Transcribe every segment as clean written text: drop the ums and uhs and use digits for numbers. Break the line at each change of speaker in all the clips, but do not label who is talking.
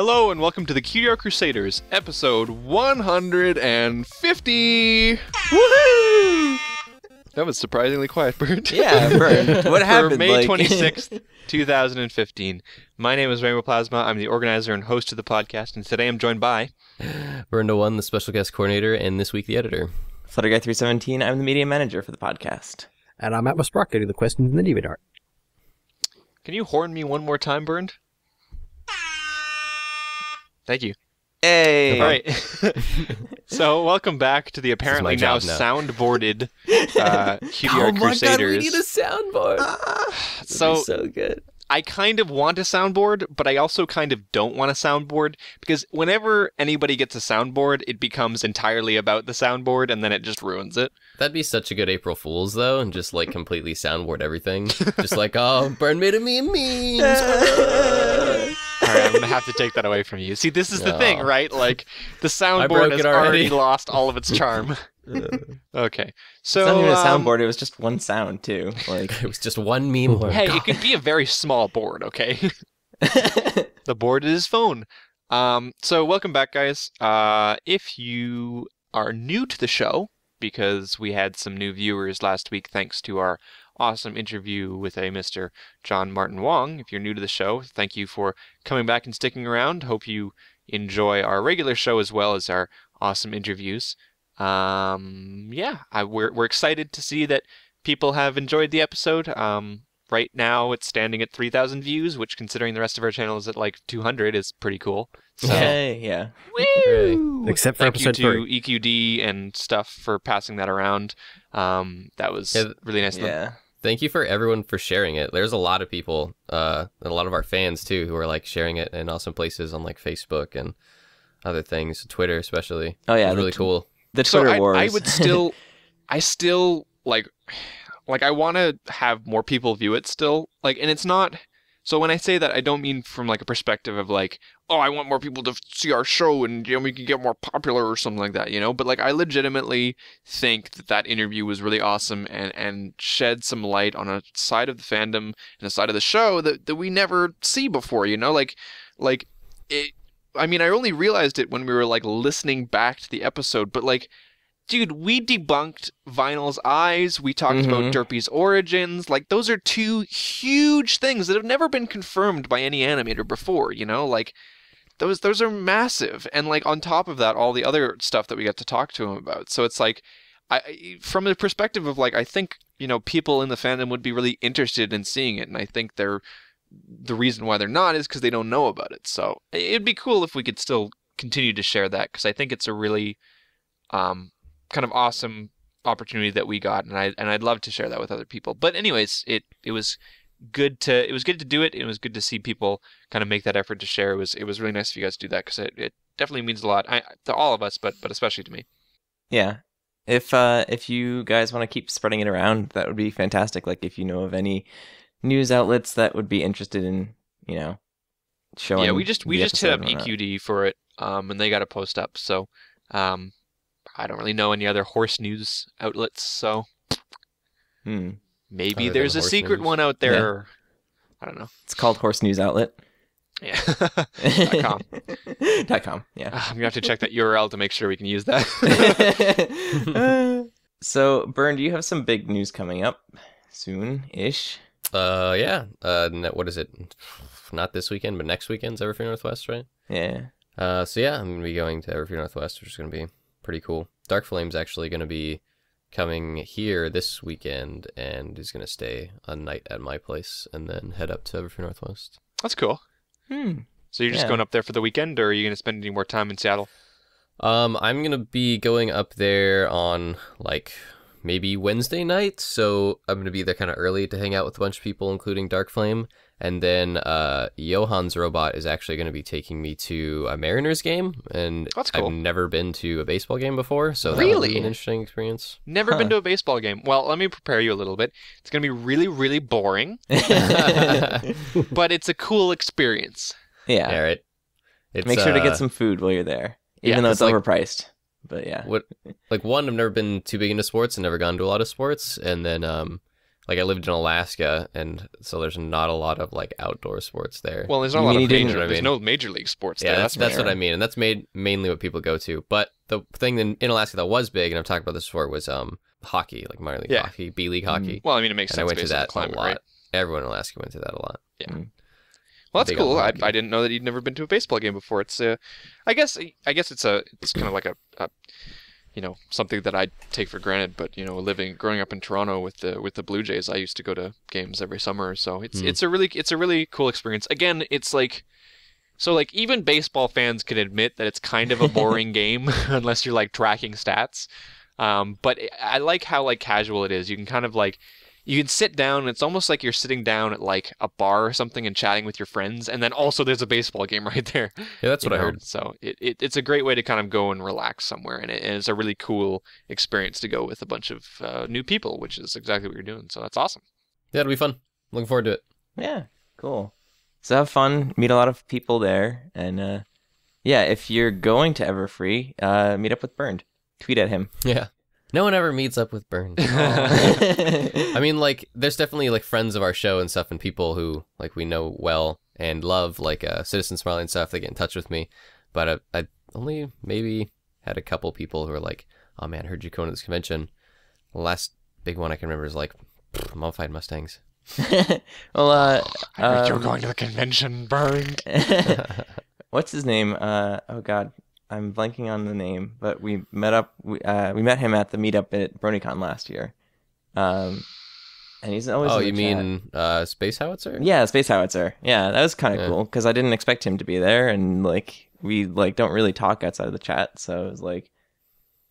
Hello and welcome to the Cutie Art Crusaders, episode 150! Woohoo! That was surprisingly quiet, Bert.
Yeah, Bert. What happened?
For May 26th, 2015. My name is Rainbow Plasma. I'm the organizer and host of the podcast, and today I'm joined by...
Brenda 1, the special guest coordinator, and this week the editor.
Flutterguy 317, I'm the media manager for the podcast.
And I'm Atmos Brock, I do the questions and the DeviantArt.
Can you horn me one more time, Bernd? Thank you.
Hey!
All right. So, welcome back to the apparently now soundboarded Cutie Art Crusaders.
Oh my god, we need a soundboard! So good.
I kind of want a soundboard, but I also kind of don't want a soundboard, because whenever anybody gets a soundboard, it becomes entirely about the soundboard, and then it just ruins it.
That'd be such a good April Fool's, though, and just, like, completely soundboard everything. Just like, oh, Burn made a memes!
Alright, I'm gonna have to take that away from you. See, this is the thing, right? Like, the soundboard has already lost all of its charm. Okay, so...
It's not even a soundboard, it was just one sound, too. Like
it was just one meme.
Hey, it could be a very small board, okay? The board is his phone. So welcome back, guys. If you are new to the show, because we had some new viewers last week thanks to our awesome interview with a Mr. John Martin Wong. If you're new to the show, thank you for coming back and sticking around. Hope you enjoy our regular show as well as our awesome interviews. We're excited to see that people have enjoyed the episode. Right now it's standing at 3,000 views, which considering the rest of our channel is at like 200 is pretty cool. So,
yeah.
Woo!
Except for
Thank you
episode
to
3.
EQD and stuff for passing that around. That was really nice of them.
Yeah.
Thank you for everyone for sharing it. There's a lot of people, and a lot of our fans too, who are like sharing it in awesome places on like Facebook and other things, Twitter especially.
Oh yeah,
it's really cool.
The Twitter wars.
I still like I want to have more people view it still. Like, and it's not. So when I say that, I don't mean from like a perspective of like, oh, I want more people to see our show and we can get more popular or something like that, But like, I legitimately think that interview was really awesome and shed some light on a side of the fandom and a side of the show that we never see before, Like it. I mean, I only realized it when we were like listening back to the episode, but like, dude, we debunked Vinyl's eyes. We talked about Derpy's origins. Like, those are two huge things that have never been confirmed by any animator before, Like, those are massive. And, like, on top of that, all the other stuff that we got to talk to him about. So it's like, from the perspective of, like, I think, people in the fandom would be really interested in seeing it. And I think the reason why they're not is because they don't know about it. So it'd be cool if we could still continue to share that, because I think it's a really... kind of awesome opportunity that we got, and I'd love to share that with other people. But anyways, it was good to do it. It was good to see people kind of make that effort to share. It was really nice of you guys to do that, because it definitely means a lot to all of us, but especially to me.
Yeah, if you guys want to keep spreading it around, that would be fantastic. Like, if you know of any news outlets that would be interested in showing. Yeah,
we just hit up EQD for it, and they got a post up. So. I don't really know any other horse news outlets, so maybe
Other
there's a
horse
secret
news.
one out there. Yeah. I don't know.
It's called Horse News Outlet.
Yeah. .com.
.com, yeah.
I'm going to have to check that URL to make sure we can use that.
So, Bern, do you have some big news coming up soon-ish?
Yeah. What is it? Not this weekend, but next weekend's Everfree Northwest, right?
Yeah.
So yeah, I'm going to be going to Everfree Northwest, which is going to be pretty cool. Dark Flame's actually going to be coming here this weekend, and he's going to stay a night at my place and then head up to Everfree Northwest.
That's cool. So you're just going up there for the weekend, or are you going to spend any more time in Seattle?
I'm going to be going up there on like maybe Wednesday night, so I'm going to be there kind of early to hang out with a bunch of people, including Dark Flame. And then Johan's robot is actually going to be taking me to a Mariners game, and
That's cool.
I've never been to a baseball game before, so that
Really?
will be an interesting experience.
Never been to a baseball game. Well, let me prepare you a little bit. It's going to be really, really boring, but it's a cool experience.
Yeah.
Yeah, right.
Make sure to get some food while you're there, even though it's
like,
overpriced. But yeah.
I've never been too big into sports and never gone to a lot of sports, and then like I lived in Alaska, and so there's not a lot of like outdoor sports there.
Well, there's not a
You
lot
mean
of
you didn't-
major.
You know what I
There's
mean?
no major league sports
yeah,
there.
that's what I mean, and that's mainly what people go to. But the thing in Alaska that was big, and I've talked about this before, was hockey, like minor league hockey, B league hockey.
Well, I mean, it makes
And
sense
I went to
based on the
that
climate,
a lot.
right?
Everyone in Alaska went to that a lot.
Yeah. Well, that's
Big on
cool. I
hockey.
didn't know that you'd never been to a baseball game before. It's I guess it's kind of like a something that I take for granted. But growing up in Toronto with the Blue Jays, I used to go to games every summer. So it's a really cool experience. Again, it's like. So, like, even baseball fans can admit that it's kind of a boring game unless you're, like, tracking stats. But I like how, like, casual it is. You can kind of, like, you can sit down, and it's almost like you're sitting down at, like, a bar or something and chatting with your friends, and then also there's a baseball game right there.
Yeah, that's what I heard.
So it's a great way to kind of go and relax somewhere, and it's a really cool experience to go with a bunch of new people, which is exactly what you're doing. So that's awesome.
Yeah, it'll be fun. Looking forward to it.
Yeah, cool. So have fun, meet a lot of people there, and yeah, if you're going to Everfree, meet up with Burned. Tweet at him.
Yeah. No one ever meets up with Burn. I mean, like, there's definitely, like, friends of our show and stuff and people who, like, we know well and love, like, Citizen Smiley and stuff. They get in touch with me. But I only maybe had a couple people who were like, oh, man, I heard you going to this convention. The last big one I can remember is, like, Mummified Mustangs.
Well,
I heard you were going to the convention, Burned.
what's his name? Oh God, I'm blanking on the name. But we met up. We met him at the meetup at BronyCon last year. And he's always.
Oh,
in the
you
chat.
mean Space Howitzer?
Yeah, Space Howitzer. Yeah, that was kind of
Yeah.
cool because I didn't expect him to be there, and like we like don't really talk outside of the chat, so it was like,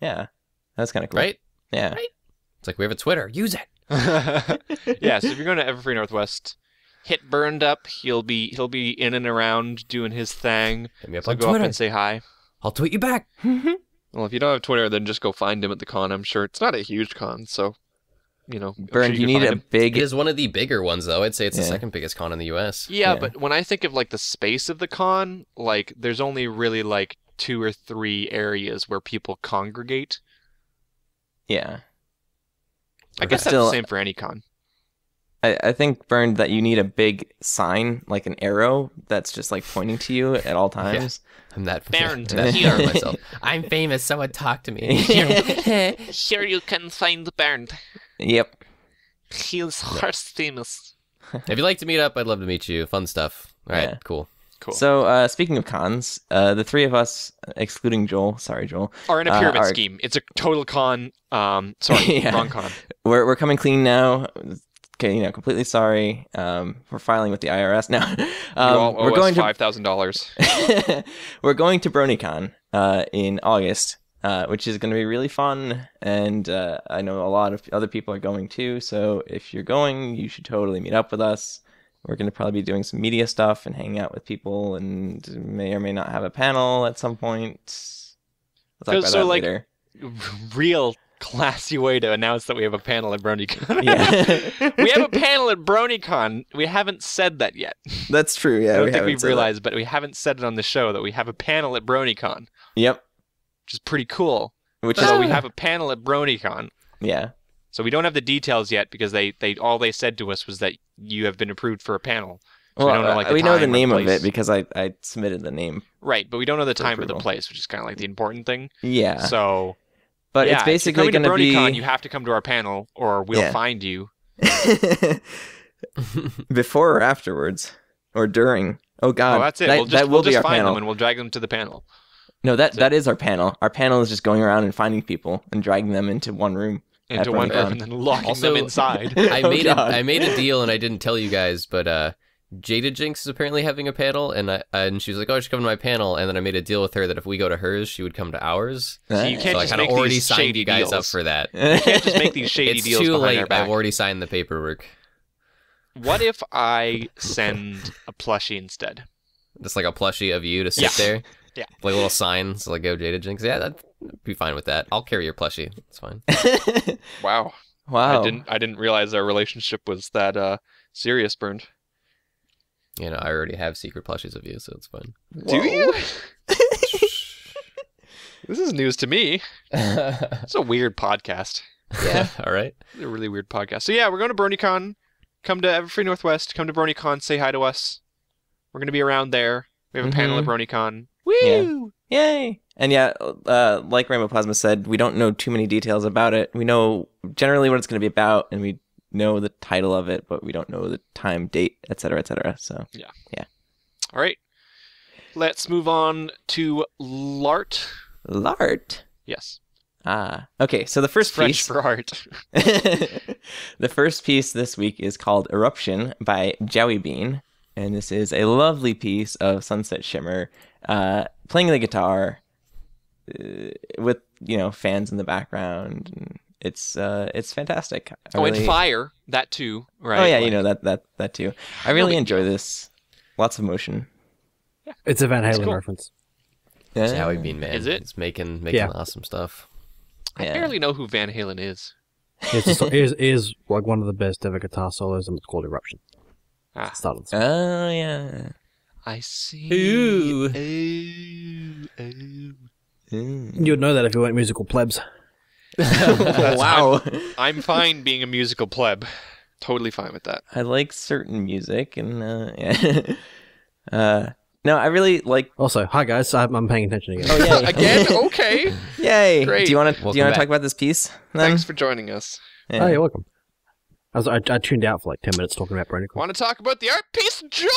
yeah, that's kind of cool.
Right?
Yeah.
Right. It's like we have a Twitter. Use it.
Yeah, so if you're going to Everfree Northwest, hit Burned up. He'll be in and around doing his thing.
Hit me up
So
on
go up
Twitter.
and say hi.
I'll tweet you back.
Well, if you don't have Twitter, then just go find him at the con. I'm sure it's not a huge con, so I'm
Burned,
sure
you
can
need
find
a
him.
big.
It is one of the bigger ones, though. I'd say it's the
Yeah.
second biggest con in the U.S.
Yeah,
Yeah.
but when I think of like the space of the con, like there's only really like 2 or 3 areas where people congregate.
Yeah.
I guess that's
Still-
the same for any con.
I think, Burned, that you need a big sign, like an arrow, that's just like pointing to you at all times.
I'm that
Burned,
that
here.
proud of myself. I'm famous. Someone talk to me.
Here you can find Burned.
Yep.
He's first famous.
If you'd like to meet up, I'd love to meet you. Fun stuff. All right,
Yeah.
cool.
Cool.
So, speaking of cons, the 3 of us, excluding Joel, sorry, Joel,
Or in a pyramid
are-
scheme. It's a total con. Sorry,
Yeah.
wrong con.
we're coming clean now. Okay, completely sorry. We're filing with the IRS now.
You all owe
we're going
us $5,000.
to we're going to BronyCon in August, which is going to be really fun, and I know a lot of other people are going too. So if you're going, you should totally meet up with us. We're going to probably be doing some media stuff and hanging out with people, and may or may not have a panel at some point. We'll talk about
So,
that
like,
later.
Real classy way to announce that we have a panel at BronyCon.
Yeah.
We have a panel at BronyCon. We haven't said that yet.
That's true. Yeah,
I don't think
haven't
we've
said that.
realized, but we haven't said it on the show that we have a panel at BronyCon,
Yep.
which is pretty cool.
Which is
So we have a panel at BronyCon.
yeah.
So we don't have the details yet because they all they said to us was that you have been approved for a panel. So
Well,
we don't know like the
we know the
time or
name of
place.
it because I submitted the name.
Right, but we don't know the
For
time or the
approval.
place, which is kind of like the important thing.
Yeah.
So,
But
yeah,
it's basically
if you're
going
coming
to
to BronyCon,
be
you have to come to our panel, or we'll
Yeah.
find you.
before or afterwards or during. Oh God.
Oh, that's it.
That,
We'll
that will be
just
our
find
panel.
them and we'll drag them to the panel.
No,
That's
that is our panel. Our panel is just going around and finding people and dragging them into one room.
Into
at
one
BronyCon.
room and then locking
Also-
them inside.
I
Oh,
made
God.
I made a deal and I didn't tell you guys, but Jada Jinx is apparently having a panel, and she was like, "Oh, she come to my panel," and then I made a deal with her that if we go to hers, she would come to ours.
So you can't
So I
just
kind of
make
already
these
signed
shady
you guys up
deals.
for that.
You can't just make these shady
It's
deals
too
behind
late.
our back.
I've already signed the paperwork.
What if I send a plushie instead?
Just like a plushie of you to sit
Yeah.
there.
Yeah.
Like a little sign, so like, go Jada Jinx. Yeah, that'd be fine with that. I'll carry your plushie. It's fine.
Wow.
Wow.
I didn't realize our relationship was that serious, Burned.
You know, I already have secret plushies of you, so it's fine.
Do you? This is news to me. It's a weird podcast.
Yeah.
All right.
It's a really weird podcast. So yeah, we're going to BronyCon. Come to Everfree Northwest. Come to BronyCon. Say hi to us. We're going to be around there. We have a panel at BronyCon. Woo!
Yay! And yeah, like Rainbow Plasma said, we don't know too many details about it. We know generally what it's going to be about, and we know the title of it, but we don't know the time, date, etc., etc. So
Yeah.
Yeah.
All right. Let's move on to L'art.
L'art.
Yes.
Okay, so the first
French
piece...
for art.
The first piece this week is called Eruption by Jowie Bean, and this is a lovely piece of sunset shimmer, playing the guitar with fans in the background. And it's fantastic.
And fire, that too, right?
Oh yeah, that too. I really enjoy this. Lots of motion.
Yeah.
It's a Van Halen
cool.
reference.
It's Howie Bean, man.
Is it?
It's making
Yeah.
awesome stuff.
I barely know who Van Halen is.
Is like one of the best ever guitar solos, and it's called Eruption.
Ah.
Start of the
Oh yeah.
I see.
Ooh.
You would know that if you weren't musical plebs.
Wow.
I'm fine being a musical pleb. Totally fine with that.
I like certain music, and yeah. No, I really like.
Also, hi guys, I'm paying attention again.
Oh yay!
Again? Okay.
Yay!
Great.
Do you want to
Welcome
talk
back.
about this piece? Then?
Thanks for joining us.
Yeah.
Oh, you're welcome. I tuned out for like 10 minutes talking about BronyCon.
Want to talk about the art piece, Joel?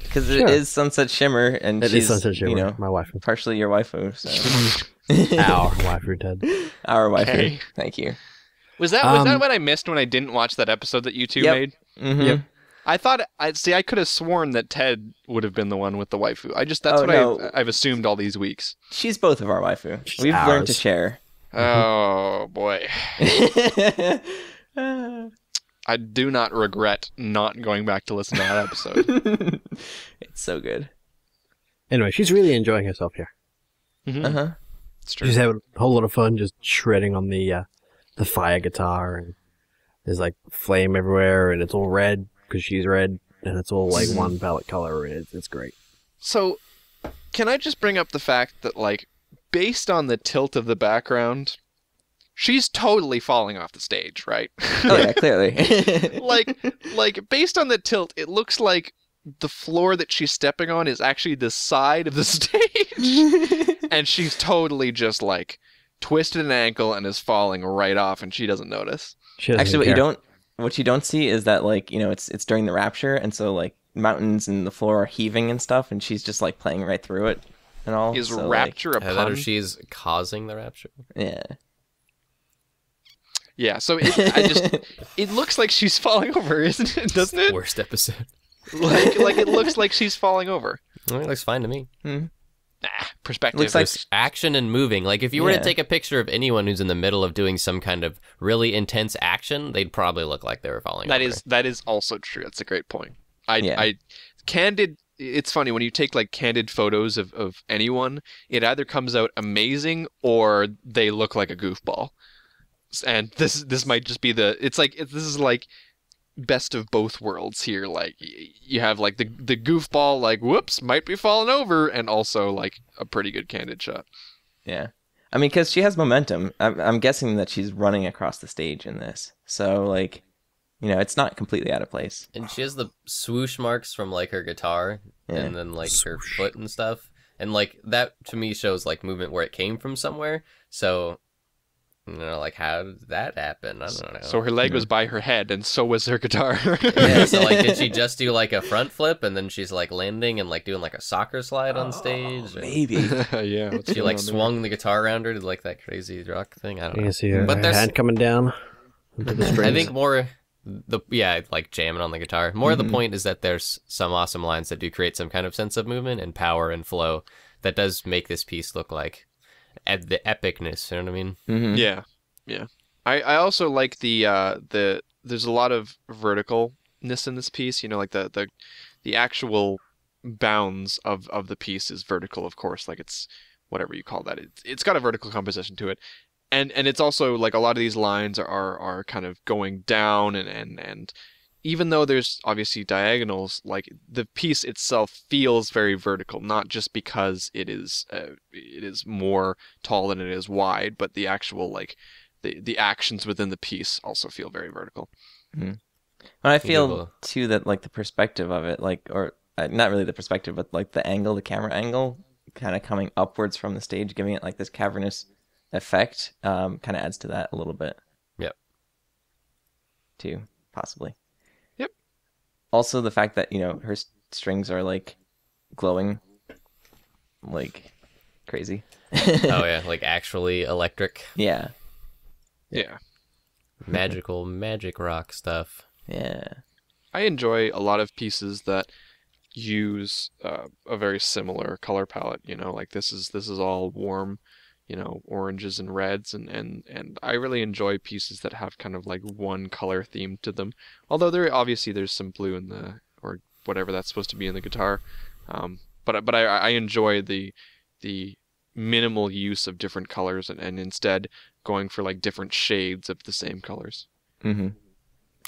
Because
Sure.
it is Sunset Shimmer, and
It
she's
is Sunset Shimmer, my wife.
partially your waifu. So.
Our waifu, Ted.
Our waifu.
Okay.
Thank you.
Was that what I missed when I didn't watch that episode that you two
Yep.
made?
Mm-hmm.
Yep.
I thought I could have sworn that Ted would have been the one with the waifu. That's
Oh,
what
no.
I've assumed all these weeks.
She's both of our waifu.
She's
We've learned to
ours.
share.
Oh boy. I do not regret not going back to listen to that episode.
It's so good.
Anyway, she's really enjoying herself here.
Mhm.
Uh huh.
It's true.
She's having a whole lot of fun just shredding on the fire guitar, and there's like flame everywhere, and it's all red because she's red, and it's all like one palette color, and it's great.
So, can I just bring up the fact that, like, based on the tilt of the background, she's totally falling off the stage, right?
Oh yeah, clearly.
like based on the tilt, it looks like the floor that she's stepping on is actually the side of the stage, and she's totally just like twisted an ankle and is falling right off, and she doesn't notice.
She doesn't
Actually,
care.
what you don't see is that it's during the rapture, and so like mountains and the floor are heaving and stuff, and she's just like playing right through it and all.
Is
so,
rapture a
Either that or
pun?
she's causing the rapture.
Yeah.
Yeah, so it looks like she's falling over, isn't it? Doesn't it?
Worst episode.
Like it looks like she's falling over.
Well, it looks fine to me.
Perspective.
Looks like
There's action and moving. Like if you were
Yeah.
to take a picture of anyone who's in the middle of doing some kind of really intense action, they'd probably look like they were falling over.
that is also true. That's a great point.
Yeah.
Candid. It's funny when you take like candid photos of anyone, it either comes out amazing or they look like a goofball. And this might just be this is like best of both worlds here. Like you have like the goofball, like whoops, might be falling over, and also like a pretty good candid shot.
Yeah. I mean, because she has momentum. I'm guessing that she's running across the stage in this. So, like, it's not completely out of place.
And she has the swoosh marks from like her guitar and then like her foot and stuff. And like that to me shows like movement where it came from somewhere. So, like how did that happen? I don't know.
So her leg was by her head, and so was her guitar.
Yeah, so like did she just do like a front flip and then she's like landing and like doing like a soccer slide on stage? Or
Maybe.
Yeah. what's
she
going
like
on there?
swung the guitar around her to like that crazy rock thing. I don't
You
know.
can see her,
But
her
there's-
hand coming down into the strings.
I think more like jamming on the guitar. More of the point is that there's some awesome lines that do create some kind of sense of movement and power and flow that does make this piece look like the epicness. You know what I mean?
Mm-hmm.
Yeah. I also like the there's a lot of verticalness in this piece. Like the actual bounds of the piece is vertical, of course. Like it's whatever you call that. It's got a vertical composition to it. And it's also like a lot of these lines are kind of going down and even though there's obviously diagonals, like the piece itself feels very vertical, not just because it is more tall than it is wide, but the actual like the actions within the piece also feel very vertical.
And I feel
Beautiful.
too that like the perspective of it, like, or not really the perspective, but like the angle, the camera angle, kind of coming upwards from the stage, giving it like this cavernous effect, kind of adds to that a little bit.
Yep.
Too, possibly.
Yep.
Also, the fact that, you know, her strings are like glowing like crazy.
Oh yeah, like actually electric,
Yeah.
Yeah.
magical, magic rock stuff.
Yeah.
I enjoy a lot of pieces that use a very similar color palette. You know, like this is all warm, you know, oranges and reds, and I really enjoy pieces that have kind of like one color theme to them. Although there's some blue in the, or whatever that's supposed to be in the guitar, but I enjoy the minimal use of different colors and instead going for like different shades of the same colors.
Mm-hmm.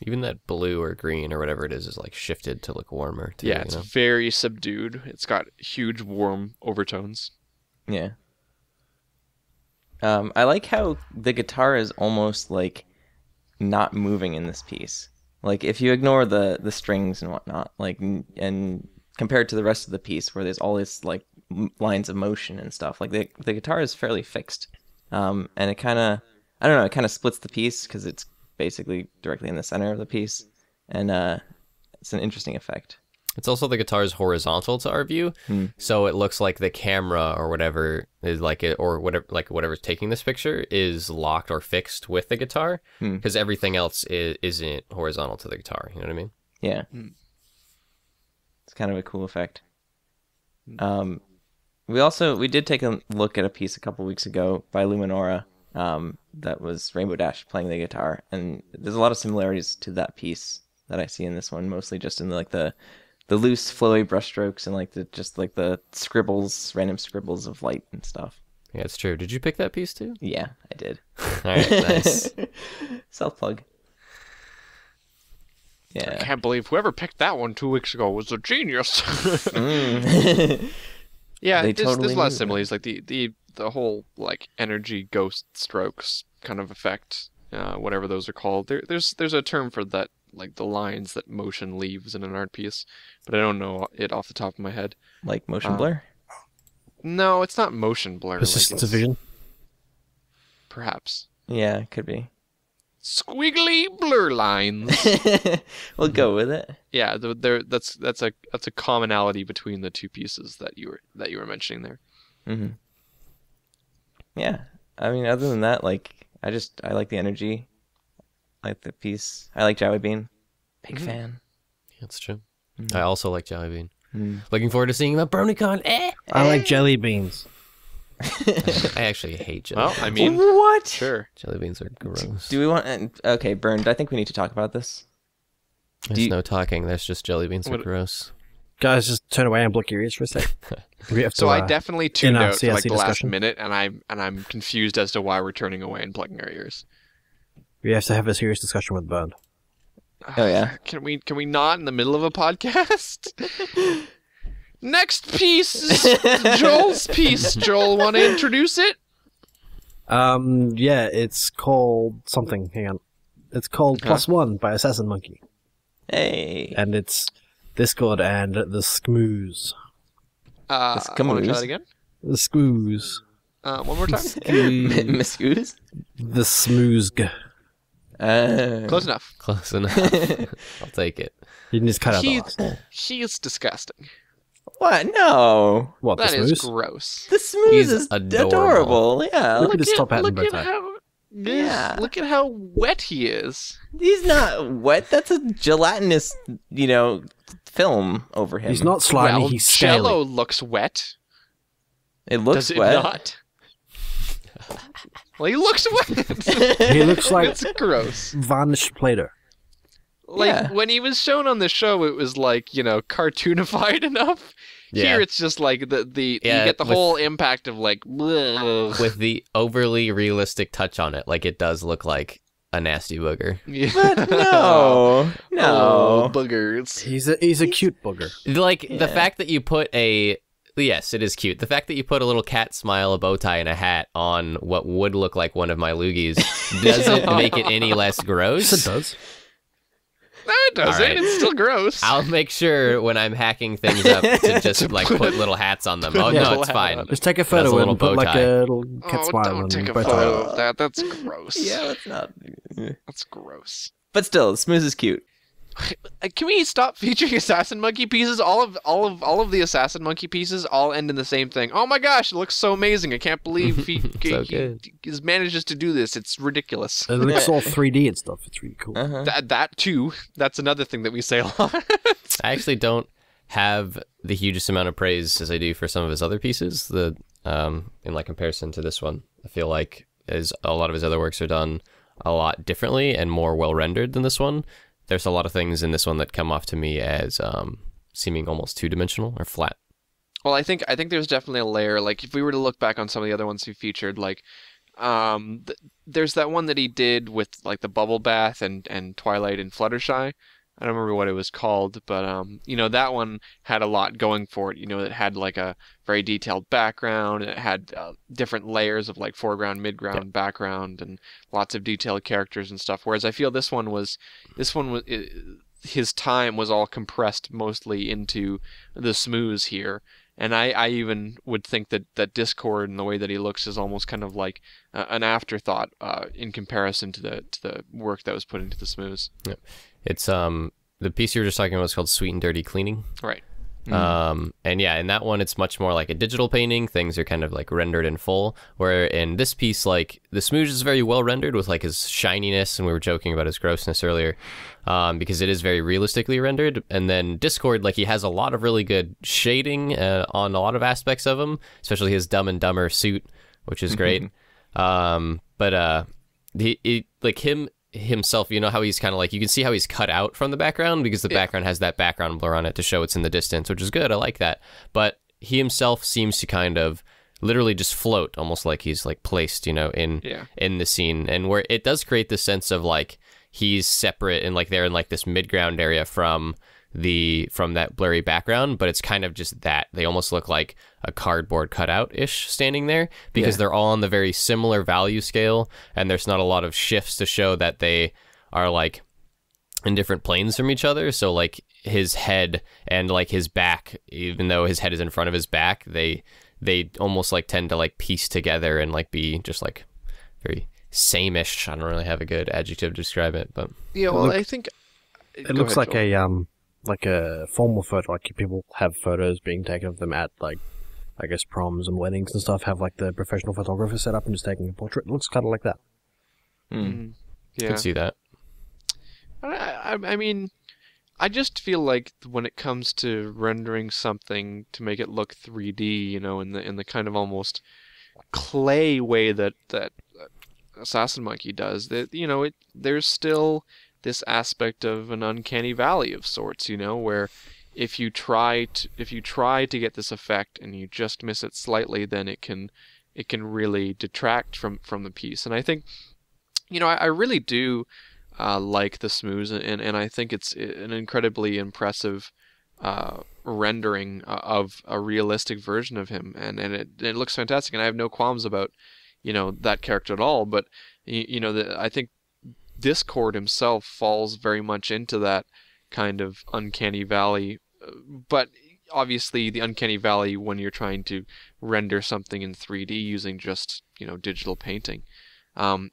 Even that blue or green or whatever it is like shifted to look warmer too.
Yeah, it's very subdued. It's got huge warm overtones.
Yeah. I like how the guitar is almost like not moving in this piece. Like if you ignore the strings and whatnot, like, and compared to the rest of the piece where there's all this like lines of motion and stuff, like the guitar is fairly fixed. And it kind of, I don't know, it kind of splits the piece because it's basically directly in the center of the piece, and it's an interesting effect.
It's also the guitar's horizontal to our view, so it looks like the camera or whatever is like it, or whatever, like whatever's taking this picture is locked or fixed with the guitar, because everything else isn't horizontal to the guitar. You know what I mean?
Yeah. It's kind of a cool effect. We did take a look at a piece a couple weeks ago by Luminora, that was Rainbow Dash playing the guitar, and there's a lot of similarities to that piece that I see in this one, mostly just in like the loose flowy brushstrokes and like the scribbles, random scribbles of light and stuff.
Yeah, it's true. Did you pick that piece too?
Yeah, I did.
All right, nice.
Self plug.
I
Yeah.
can't believe whoever picked that one 2 weeks ago was a genius. Yeah,
They
there's
totally
a lot of
knew
similes, like the whole like energy ghost strokes kind of effect, whatever those are called. There's a term for that, like the lines that motion leaves in an art piece, but I don't know it off the top of my head.
Like motion blur.
No, it's not motion blur.
Persistence
like
of vision.
perhaps
Yeah, it could be.
squiggly blur lines.
We'll go with it.
Yeah, that's a commonality between the two pieces that you were mentioning there.
Mm-hmm. Yeah, I mean, other than that, like, I like the energy, I like the piece. I like Joey Bean, big fan.
That's true. I also like Jelly Bean.
Mm.
Looking forward to seeing him at BronyCon.
I like jelly beans.
I actually hate jelly.
Well, I mean,
What?
sure.
Jelly beans are gross.
Do we want? Okay, Bernd, I think we need to talk about this.
There's no talking. There's just jelly beans are
What-
gross.
Guys, just turn away and block your ears for a sec. We have to,
So I definitely tuned
in our
out for like
CLC
the last
discussion.
minute, and I'm confused as to why we're turning away and plugging our ears.
we have to have a serious discussion with Bernd.
Oh yeah.
Can we not in the middle of a podcast? Next piece is Joel's piece. Joel, want to introduce it?
Yeah, it's called something. Hang on. It's called Plus One by Assassin Monkey.
Hey.
And it's Discord and the Skmoos.
Want to try that again?
The Skmoos.
One more time.
Miss Goose.
The Smoozg.
Close enough.
Close enough. I'll take it.
You can just cut out the last.
He is disgusting.
What? No.
What, the
That is
Smoos?
gross.
The smooth
He's
is
adorable.
adorable. Yeah.
Look at his top hat and
look
bow
at
tie.
how
Yeah.
look at how wet he is.
He's not wet. That's a gelatinous, film over him.
He's not slimy,
Well,
he's scaly.
Jello looks wet.
It looks
Does it
wet.
not? Well, he looks wet.
He looks like
It's gross.
varnished Play-Doh.
Like
Yeah.
when he was shown on the show, it was like cartoonified enough.
Yeah.
Here it's just like you
Yeah,
get the
with-
whole impact of like bleh.
With the overly realistic touch on it, like it does look like a nasty booger.
Yeah.
But no.
Oh,
No.
boogers.
He's a cute booger.
Like
Yeah.
the fact that you put Yes, it is cute. The fact that you put a little cat smile, a bow tie, and a hat on what would look like one of my loogies doesn't make it any less gross.
Yes, it does.
No, it doesn't.
Right.
It's still gross.
I'll make sure when I'm hacking things up to just like put little hats on them. Oh
a
no,
little
it's
hat
fine.
on.
Just take a
That's a
photo
little
and put
bow
like
tie.
a little cat smile
don't
on
take a
bow tie.
photo of that. That's gross.
Yeah, that's not.
That's gross.
But still, Smooth is cute.
Can we stop featuring assassin monkey pieces? All of the assassin monkey pieces all end in the same thing. Oh my gosh, it looks so amazing! I can't believe he manages to do this. It's ridiculous.
It looks all 3D and stuff. It's really cool.
That too. That's another thing that we say a lot.
I actually don't have the hugest amount of praise as I do for some of his other pieces. In like comparison to this one, I feel like a lot of his other works are done a lot differently and more well rendered than this one. There's a lot of things in this one that come off to me as seeming almost two-dimensional or flat.
Well, I think there's definitely a layer. Like if we were to look back on some of the other ones he featured, like there's that one that he did with like the bubble bath and Twilight and Fluttershy. I don't remember what it was called, but that one had a lot going for it. It had like a very detailed background. It had different layers of like foreground, midground, background, and lots of detailed characters and stuff. Whereas I feel this one was his time was all compressed mostly into the smooths here. And I even would think that Discord and the way that he looks is almost kind of like an afterthought in comparison to the work that was put into the smooths.
Yeah. It's the piece you were just talking about is called Sweet and Dirty Cleaning.
Right.
And yeah, in that one, it's much more like a digital painting. Things are kind of like rendered in full. Where in this piece, like the smooge is very well rendered with like his shininess, and we were joking about his grossness earlier, because it is very realistically rendered. And then Discord, like he has a lot of really good shading on a lot of aspects of him, especially his Dumb and Dumber suit, which is great. But like him himself, how he's kind of like, you can see how he's cut out from the background because the background has that background blur on it to show it's in the distance, which is good. I like that. But he himself seems to kind of literally just float, almost like he's like placed, in the scene, and where it does create this sense of like he's separate and like they're in like this midground area from that blurry background, but it's kind of just that they almost look like a cardboard cutout ish standing there because they're all on the very similar value scale, and there's not a lot of shifts to show that they are like in different planes from each other. So like his head and like his back, even though his head is in front of his back, they almost like tend to like piece together and like be just like very same-ish. I don't really have a good adjective to describe it, but
I think
it looks like a formal photo. Like people have photos being taken of them at like, I guess, proms and weddings and stuff. Have like the professional photographer set up and just taking a portrait. It looks kind of like that.
Yeah,
could see that.
I mean, I just feel like when it comes to rendering something to make it look 3D, in the kind of almost clay way that Assassin Monkey does, that there's still this aspect of an uncanny valley of sorts, where if you try to get this effect and you just miss it slightly, then it can really detract from the piece. And I think, I really do like the smooths, and I think it's an incredibly impressive rendering of a realistic version of him, and it looks fantastic, and I have no qualms about that character at all. But I think Discord himself falls very much into that kind of uncanny valley, but obviously the uncanny valley when you're trying to render something in 3D using just digital painting. And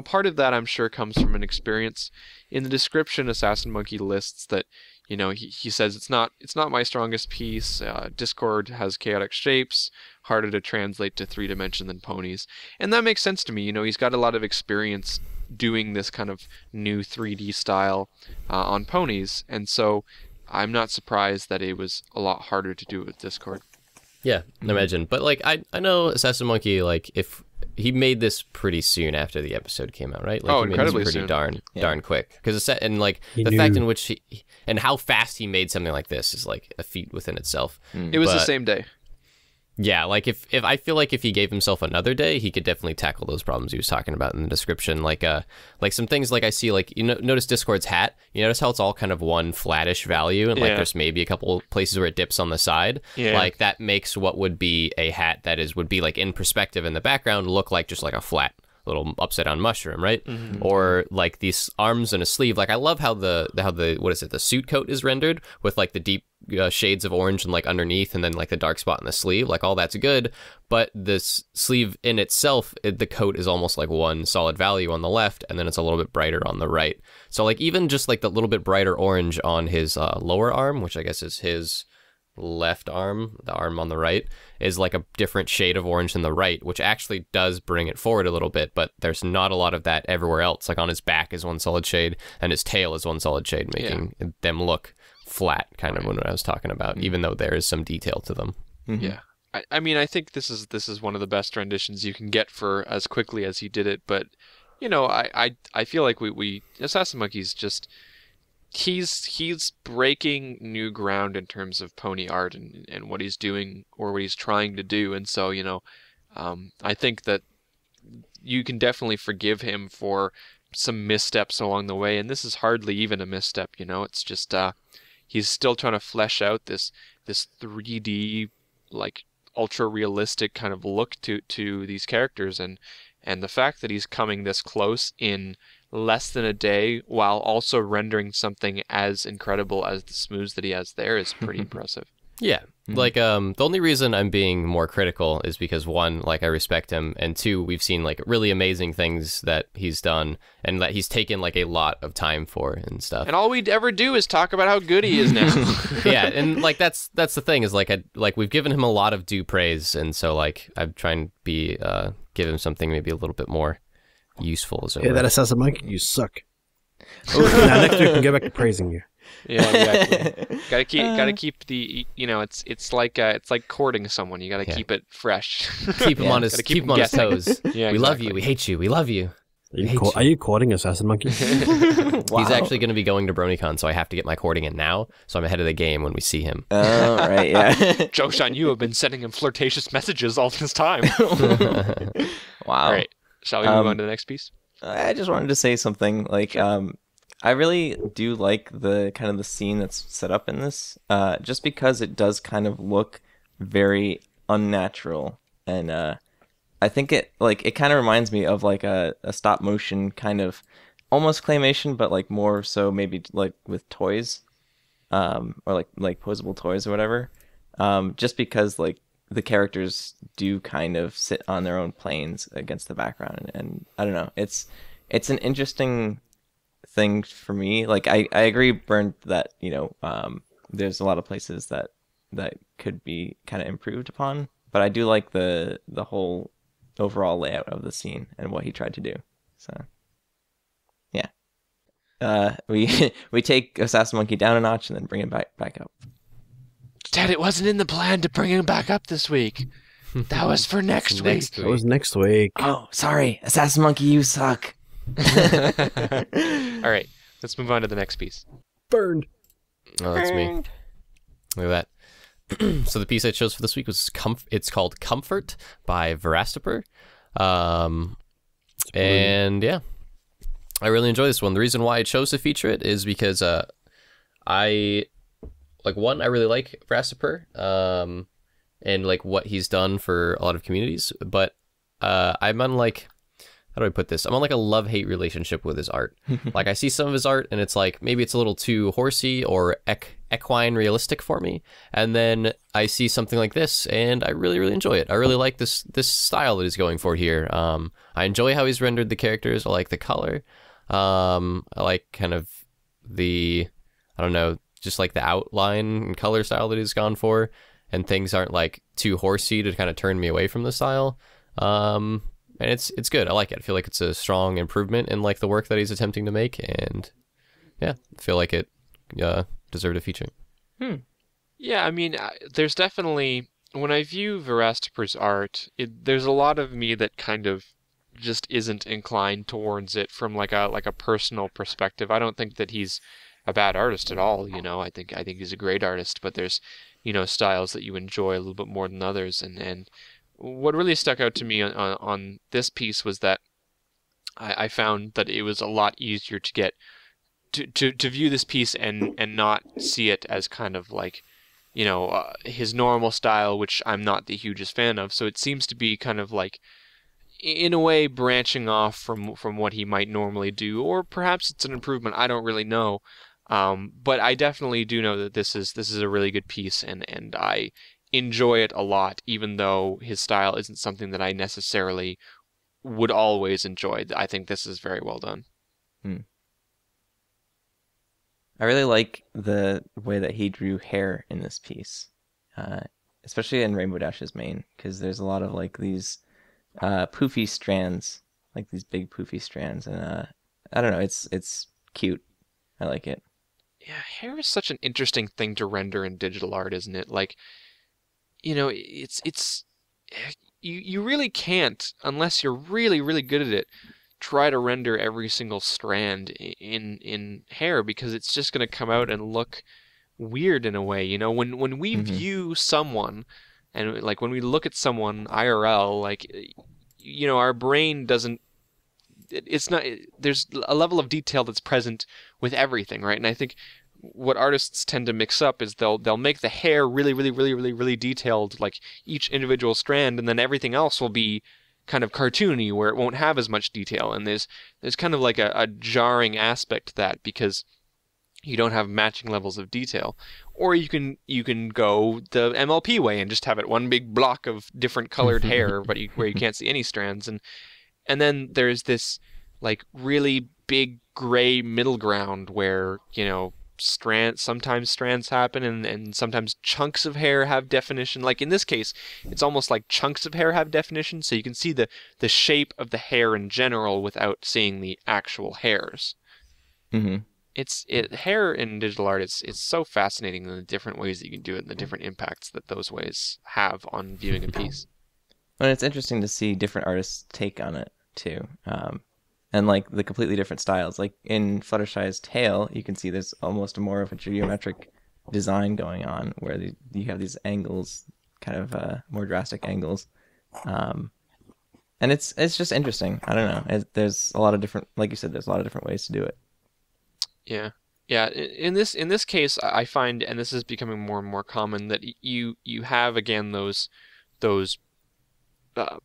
part of that I'm sure comes from an experience. In the description, Assassin Monkey lists that he says it's not my strongest piece. Discord has chaotic shapes, harder to translate to 3D than ponies, and that makes sense to me. He's got a lot of experience doing this kind of new 3D style on ponies, and so I'm not surprised that it was a lot harder to do with Discord.
Yeah, imagine. But like I know Assassin Monkey, like if he made this pretty soon after the episode came out, right? Like, he
incredibly
made this pretty
soon.
darn quick. Because and like the fact in which he and how fast he made something like this is like a feat within itself.
It was the same day.
Yeah, like if I feel like if he gave himself another day, he could definitely tackle those problems he was talking about in the description. Like some things like I see, like, you know, notice Discord's hat. You notice how it's all kind of one flattish value, and like there's maybe a couple places where it dips on the side. Yeah. Like that makes what would be a hat that would be like in perspective in the background look like just like a flat little upside down mushroom, right? Or like these arms and a sleeve. Like I love how the what is it, the suit coat is rendered with like the deep shades of orange and like underneath, and then like the dark spot in the sleeve. Like all that's good, but this sleeve in itself, the coat is almost like one solid value on the left, and then it's a little bit brighter on the right. So like even just like the little bit brighter orange on his lower arm, which I guess is his left arm, the arm on the right, is like a different shade of orange than the right, which actually does bring it forward a little bit, but there's not a lot of that everywhere else. Like on his back is one solid shade, and his tail is one solid shade, making them look flat, kind of what I was talking about, even though there is some detail to them.
Yeah. I mean, I think this is one of the best renditions you can get for as quickly as he did it, but, you know, I feel like we Assassin Monkey's just... He's breaking new ground in terms of pony art and what he's doing or what he's trying to do, and so, you know, I think that you can definitely forgive him for some missteps along the way, and this is hardly even a misstep, you know. It's just he's still trying to flesh out this 3D, like, ultra realistic kind of look to these characters, and the fact that he's coming this close in less than a day while also rendering something as incredible as the smooths that he has there is pretty impressive.
Yeah. Like, the only reason I'm being more critical is because, one, like, I respect him, and two, we've seen, like, really amazing things that he's done and that he's taken, like, a lot of time for and stuff.
And all we'd ever do is talk about how good he is now.
Yeah, and, like, that's the thing, is, like, we've given him a lot of due praise, and so, like, I'm trying to give him something maybe a little bit more useful.
Yeah, that Assassin Monkey, you suck. Now next week we can go back to praising you.
Yeah, exactly. Gotta keep the, you know, it's like courting someone. You gotta keep it fresh.
Keep him on his toes.
Yeah,
we love you. We hate you. We love you.
Are you courting Assassin Monkey?
Wow. He's actually going to be going to BronyCon, so I have to get my courting in now, so I'm ahead of the game when we see him.
Oh, right, yeah.
Joke's on you. Have been sending him flirtatious messages all this time.
Wow.
All right. Shall we move on to the next piece?
I just wanted to say something. Like, I really do like the kind of the scene that's set up in this, just because it does kind of look very unnatural, and I think it kind of reminds me of like a stop motion kind of almost claymation, but like more so maybe like with toys, or like posable toys or whatever. Just because like the characters do kind of sit on their own planes against the background, and I don't know, it's an interesting thing for me. Like I agree, Bernd, that, you know, there's a lot of places that could be kind of improved upon, but I do like the whole overall layout of the scene and what he tried to do. So yeah, we take Assassin Monkey down a notch and then bring him back up.
Dad, it wasn't in the plan to bring him back up this week. That was for next week.
That was next week.
Oh, sorry, Assassin Monkey, you suck.
All right, let's move on to the next piece.
Burned.
Oh, that's me. Look at that. So the piece I chose for this week was it's called Comfort by Verastipur. And yeah, I really enjoy this one. The reason why I chose to feature it is because I really like Verastipur, and like what he's done for a lot of communities, but I'm on like, how do I put this? I'm on like a love-hate relationship with his art. Like I see some of his art and it's like, maybe it's a little too horsey or equine realistic for me. And then I see something like this and I really, really enjoy it. I really like this style that he's going for here. I enjoy how he's rendered the characters. I like the color. I like kind of the, I don't know, just like the outline and color style that he's gone for. And things aren't like too horsey to kind of turn me away from the style. And it's good. I like it. I feel like it's a strong improvement in like the work that he's attempting to make, and yeah, I feel like it deserved a feature.
Yeah, I mean, there's definitely, when I view Verastipur's art, there's a lot of me that kind of just isn't inclined towards it from like a personal perspective. I don't think that he's a bad artist at all, you know. I think he's a great artist, but there's styles that you enjoy a little bit more than others. And what really stuck out to me on this piece was that I found that it was a lot easier to get to view this piece and not see it as kind of like, his normal style, which I'm not the hugest fan of. So it seems to be kind of like, in a way, branching off from what he might normally do, or perhaps it's an improvement. I don't really know. But I definitely do know that this is a really good piece, and I enjoy it a lot, even though his style isn't something that I necessarily would always enjoy. I think this is very well done.
I really like the way that he drew hair in this piece, especially in Rainbow Dash's mane, because there's a lot of like these poofy strands, like these big poofy strands, and I don't know, it's cute. I like it.
Yeah, hair is such an interesting thing to render in digital art, isn't it? Like, it's you really can't, unless you're really, really good at it, try to render every single strand in hair, because it's just going to come out and look weird in a way. When we view someone, and like when we look at someone IRL, like, our brain doesn't, it's not, there's a level of detail that's present with everything, right? And I think what artists tend to mix up is they'll make the hair really, really, really, really, really detailed, like each individual strand, and then everything else will be kind of cartoony, where it won't have as much detail. And there's kind of like a jarring aspect to that, because you don't have matching levels of detail. Or you can go the MLP way and just have it one big block of different colored hair, but where you can't see any strands. And then there's this like really big gray middle ground where, sometimes strands happen, and sometimes chunks of hair have definition. Like in this case, it's almost like chunks of hair have definition, so you can see the shape of the hair in general without seeing the actual hairs. Hair in digital art, it's so fascinating in the different ways that you can do it, and the different impacts that those ways have on viewing a piece.
And it's interesting to see different artists' take on it too, and like the completely different styles. Like in Fluttershy's tail, you can see there's almost more of a geometric design going on, where you have these angles, kind of more drastic angles, and it's just interesting. I don't know. There's a lot of different, like you said, there's a lot of different ways to do it.
Yeah. In this case, I find, and this is becoming more and more common, that you have again those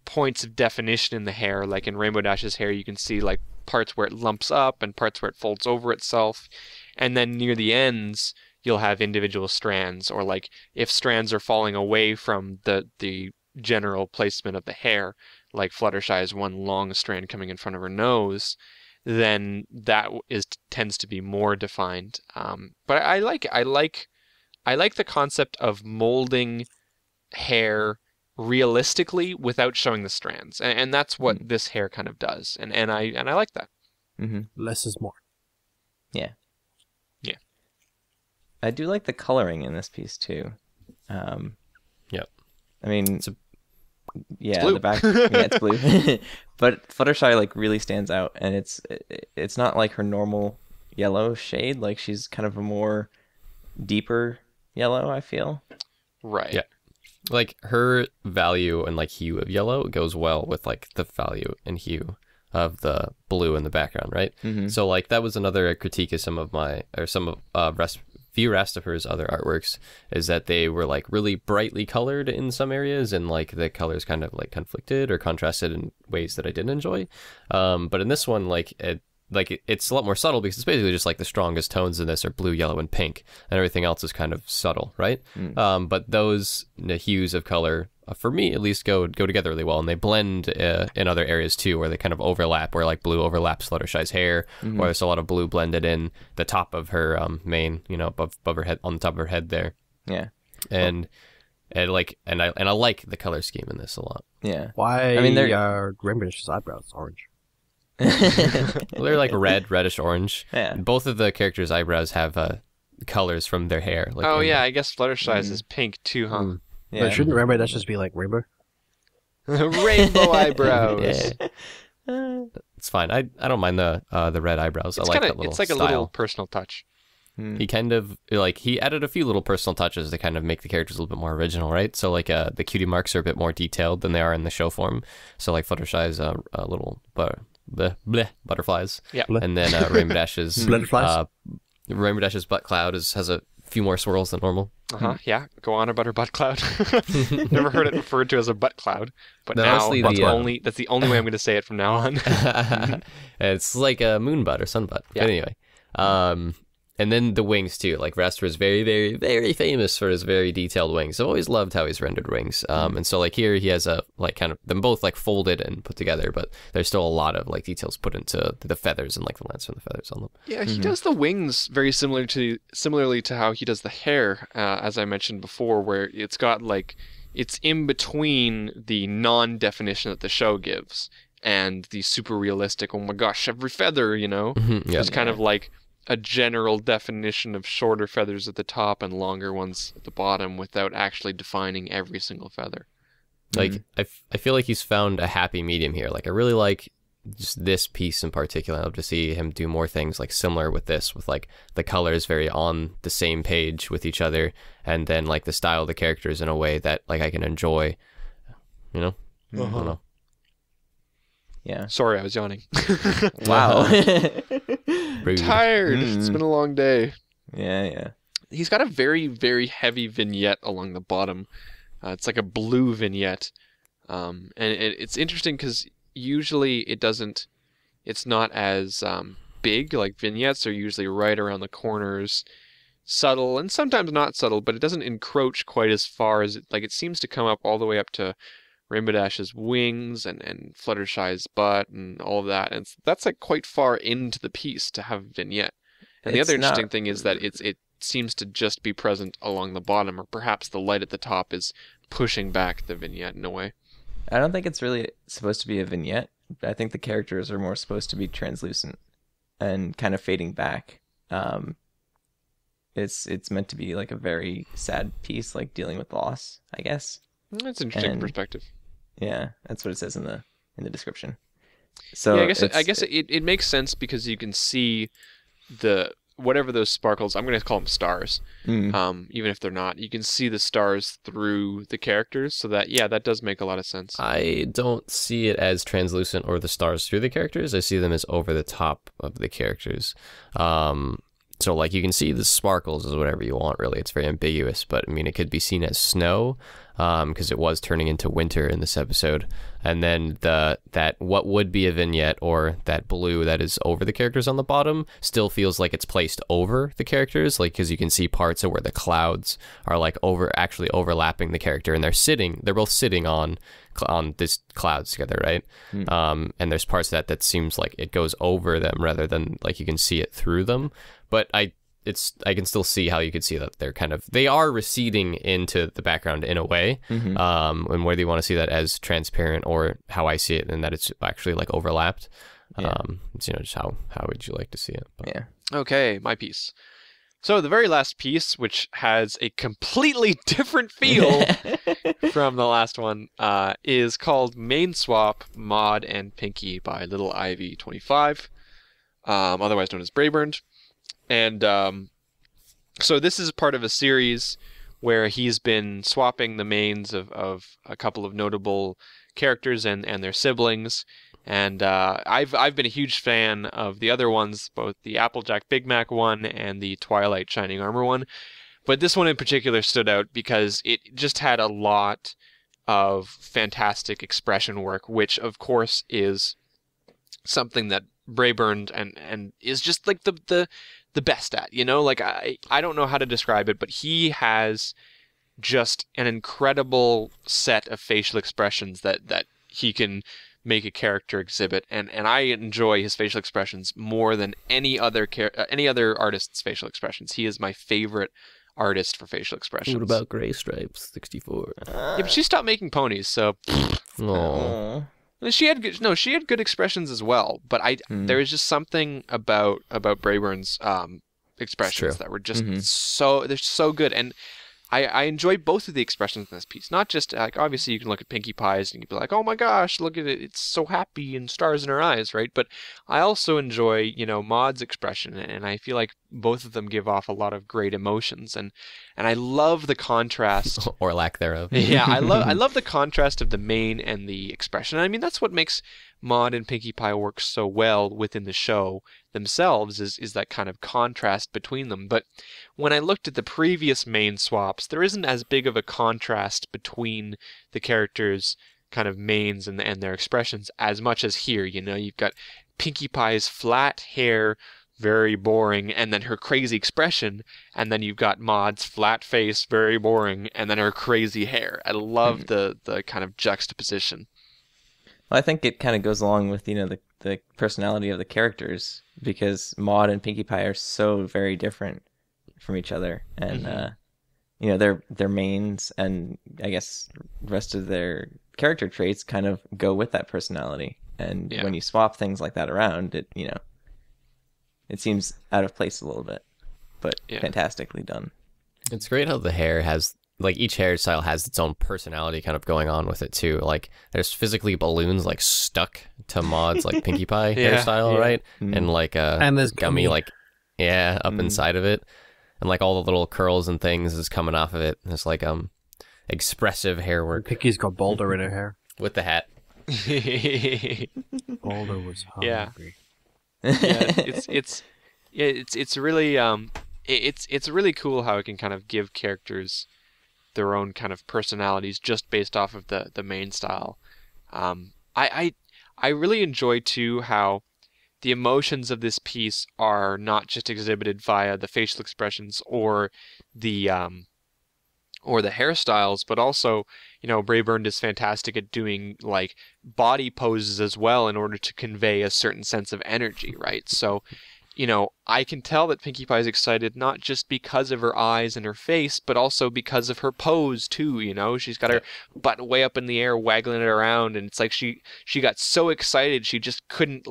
points of definition in the hair. Like in Rainbow Dash's hair, you can see like parts where it lumps up and parts where it folds over itself, and then near the ends you'll have individual strands, or like if strands are falling away from the general placement of the hair, like Fluttershy's one long strand coming in front of her nose, then that tends to be more defined. But I like the concept of molding hair realistically without showing the strands, and that's what this hair kind of does, and I like that.
Less is more.
Yeah. I do like the coloring in this piece too.
Yep.
I mean,
it's
blue. The back, it's blue. But Fluttershy like really stands out, and it's not like her normal yellow shade. Like she's kind of a more deeper yellow, I feel.
Right.
Yeah. Like her value and like hue of yellow goes well with like the value and hue of the blue in the background, right? So like that was another critique of some of few Rastifer's other artworks, is that they were like really brightly colored in some areas, and like the colors kind of like conflicted or contrasted in ways that I didn't enjoy. But in this one, it's a lot more subtle, because it's basically just like the strongest tones in this are blue, yellow, and pink, and everything else is kind of subtle, right? But those hues of color, for me at least, go together really well, and they blend in other areas too, where they kind of overlap, where like blue overlaps Fluttershy's hair, or there's a lot of blue blended in the top of her mane, above her head, on the top of her head there.
Yeah.
And I like the color scheme in this a lot.
Yeah.
Why? I mean, Rainbow Dash's eyebrows orange.
Well, they're like reddish orange.
Yeah.
Both of the characters' eyebrows have colors from their hair. Like
I guess Fluttershy's is pink too, huh?
Yeah.
But shouldn't Rainbow Dash just be like rainbow?
Rainbow eyebrows.
It's fine. I don't mind the red eyebrows. I like that little
It's like
style.
a little personal touch.
He kind of like he added a few little personal touches to kind of make the characters a little bit more original, right? So like the cutie marks are a bit more detailed than they are in the show form. So like Fluttershy's little butterflies,
yeah,
and then Rainbow Dash's Rainbow Dash's butt cloud has a few more swirls than normal.
Yeah, go on about her butt cloud. Never heard it referred to as a butt cloud, but
No,
now
honestly,
that's the only way I'm going to say it from now on.
It's like a moon butt or sun butt.
Yeah.
But anyway, and then the wings too. Like Rastor is very, very, very famous for his very detailed wings. I've always loved how he's rendered wings. And so like here he has a like kind of them both like folded and put together, but there's still a lot of like details put into the feathers and like the lance and the feathers on them.
Yeah, he does the wings very similarly to how he does the hair, as I mentioned before, where it's got like it's in between the non-definition that the show gives and the super realistic. Oh my gosh, every feather, you know.
Yeah.
It's kind of like a general definition of shorter feathers at the top and longer ones at the bottom without actually defining every single feather.
Like I feel like he's found a happy medium here. Like I really like just this piece in particular. I'd love to see him do more things like similar with this, with like the colors very on the same page with each other, and then like the style of the characters in a way that like I can enjoy. You know? I don't know.
Yeah.
Sorry, I was yawning.
Wow.
Rude.
Tired. It's been a long day.
Yeah.
He's got a very, very heavy vignette along the bottom. It's like a blue vignette. And it's interesting because usually it's not as big. Like vignettes are usually right around the corners, subtle and sometimes not subtle, but it doesn't encroach quite as far as it seems to come up all the way up to Rainbow Dash's wings and Fluttershy's butt and all of that. And that's like quite far into the piece to have a vignette. And the other interesting thing is that it seems to just be present along the bottom, or perhaps the light at the top is pushing back the vignette in a way.
I don't think it's really supposed to be a vignette. I think the characters are more supposed to be translucent and kind of fading back. It's meant to be like a very sad piece, like dealing with loss, I guess.
That's an interesting perspective.
Yeah, that's what it says in the description. So
yeah, I guess it makes sense because you can see the whatever those sparkles. I'm going to call them stars. Even if they're not, you can see the stars through the characters. So that does make a lot of sense.
I don't see it as translucent or the stars through the characters. I see them as over the top of the characters. So like you can see the sparkles as whatever you want, really. It's very ambiguous, but I mean, it could be seen as snow because it was turning into winter in this episode. And then that what would be a vignette, or that blue that is over the characters on the bottom, still feels like it's placed over the characters, like because you can see parts of where the clouds are like actually overlapping the character, and they're both sitting on this clouds together, right? And there's parts of that seems like it goes over them rather than like you can see it through them. But I can still see how you could see that they are receding into the background in a way. And whether you want to see that as transparent or how I see it, and that it's actually like overlapped. It's, just how would you like to see it? But.
Yeah.
Okay, my piece. So the very last piece, which has a completely different feel from the last one, is called Main Swap, Maud and Pinky by Little Ivy 25, otherwise known as Brayburned. And so this is part of a series where he's been swapping the mains of a couple of notable characters and their siblings. And I've been a huge fan of the other ones, both the Applejack Big Mac one and the Twilight Shining Armor one. But this one in particular stood out because it just had a lot of fantastic expression work, which of course is something that Brayburned and is just like the best at, like I don't know how to describe it, but he has just an incredible set of facial expressions that he can make a character exhibit, and I enjoy his facial expressions more than any other artist's facial expressions. He is my favorite artist for facial expressions.
What about Gray Stripes 64?
Yeah, but she stopped making ponies, so.
Aww.
She had good expressions as well, but there is just something about Brayburn's expressions that were just they're so good. And I enjoy both of the expressions in this piece. Not just like obviously you can look at Pinkie Pie's and you'd be like, oh my gosh, look at it, it's so happy and stars in her eyes, right? But I also enjoy, you know, Maud's expression, and I feel like both of them give off a lot of great emotions, and I love the contrast
or lack thereof.
Yeah, I love the contrast of the mane and the expression. I mean, that's what makes Maud and Pinkie Pie work so well within the show themselves is that kind of contrast between them. But when I looked at the previous mane swaps, there isn't as big of a contrast between the characters' kind of manes and their expressions as much as here. You know, you've got Pinkie Pie's flat hair, very boring, and then her crazy expression, and then you've got Maud's flat face, very boring, and then her crazy hair. I love the kind of juxtaposition.
Well, I think it kind of goes along with, you know, the personality of the characters, because Maud and Pinkie Pie are so very different from each other, and you know, their mains and I guess the rest of their character traits kind of go with that personality. And when you swap things like that around, it, you know, it seems out of place a little bit, but fantastically done.
It's great how the hair has, like, each hairstyle has its own personality kind of going on with it too. Like, there's physically balloons like stuck to Maud's like Pinkie Pie hairstyle, right? And like
and there's
gummy like up inside of it, and like all the little curls and things is coming off of it. There's like expressive hair work.
Pinkie's got Boulder in her hair
with the hat.
Boulder was hungry.
It's really it's really cool how it can kind of give characters their own kind of personalities just based off of the main style. I really enjoy too how the emotions of this piece are not just exhibited via the facial expressions or the hairstyles, but also, you know, Brayburn is fantastic at doing like body poses as well in order to convey a certain sense of energy, right? So, you know, I can tell that Pinkie Pie is excited not just because of her eyes and her face, but also because of her pose too. You know, she's got her butt way up in the air, waggling it around, and it's like she got so excited she just couldn't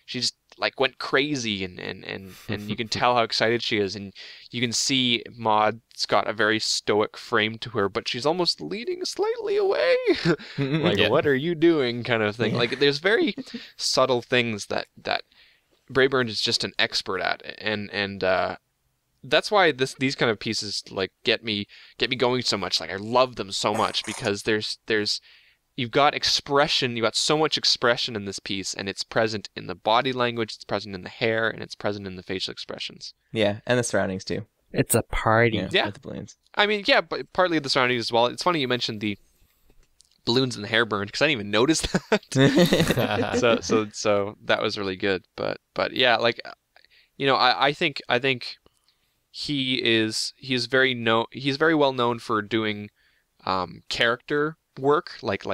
she just went crazy, and you can tell how excited she is, and you can see Maud's got a very stoic frame to her, but she's almost leaning slightly away, like what are you doing, kind of thing. Like there's very subtle things that Brayburn is just an expert at, and that's why these kind of pieces like get me going so much. Like I love them so much because you've got expression, you've got so much expression in this piece, and it's present in the body language, it's present in the hair, and it's present in the facial expressions.
Yeah, and the surroundings too.
It's a party.
Yeah, with the balloons.
I mean, yeah, but partly the surroundings as well. It's funny you mentioned the balloons and the hair burned because I didn't even notice that. so that was really good. But yeah, like, you know, I think he's very well known for doing character work, like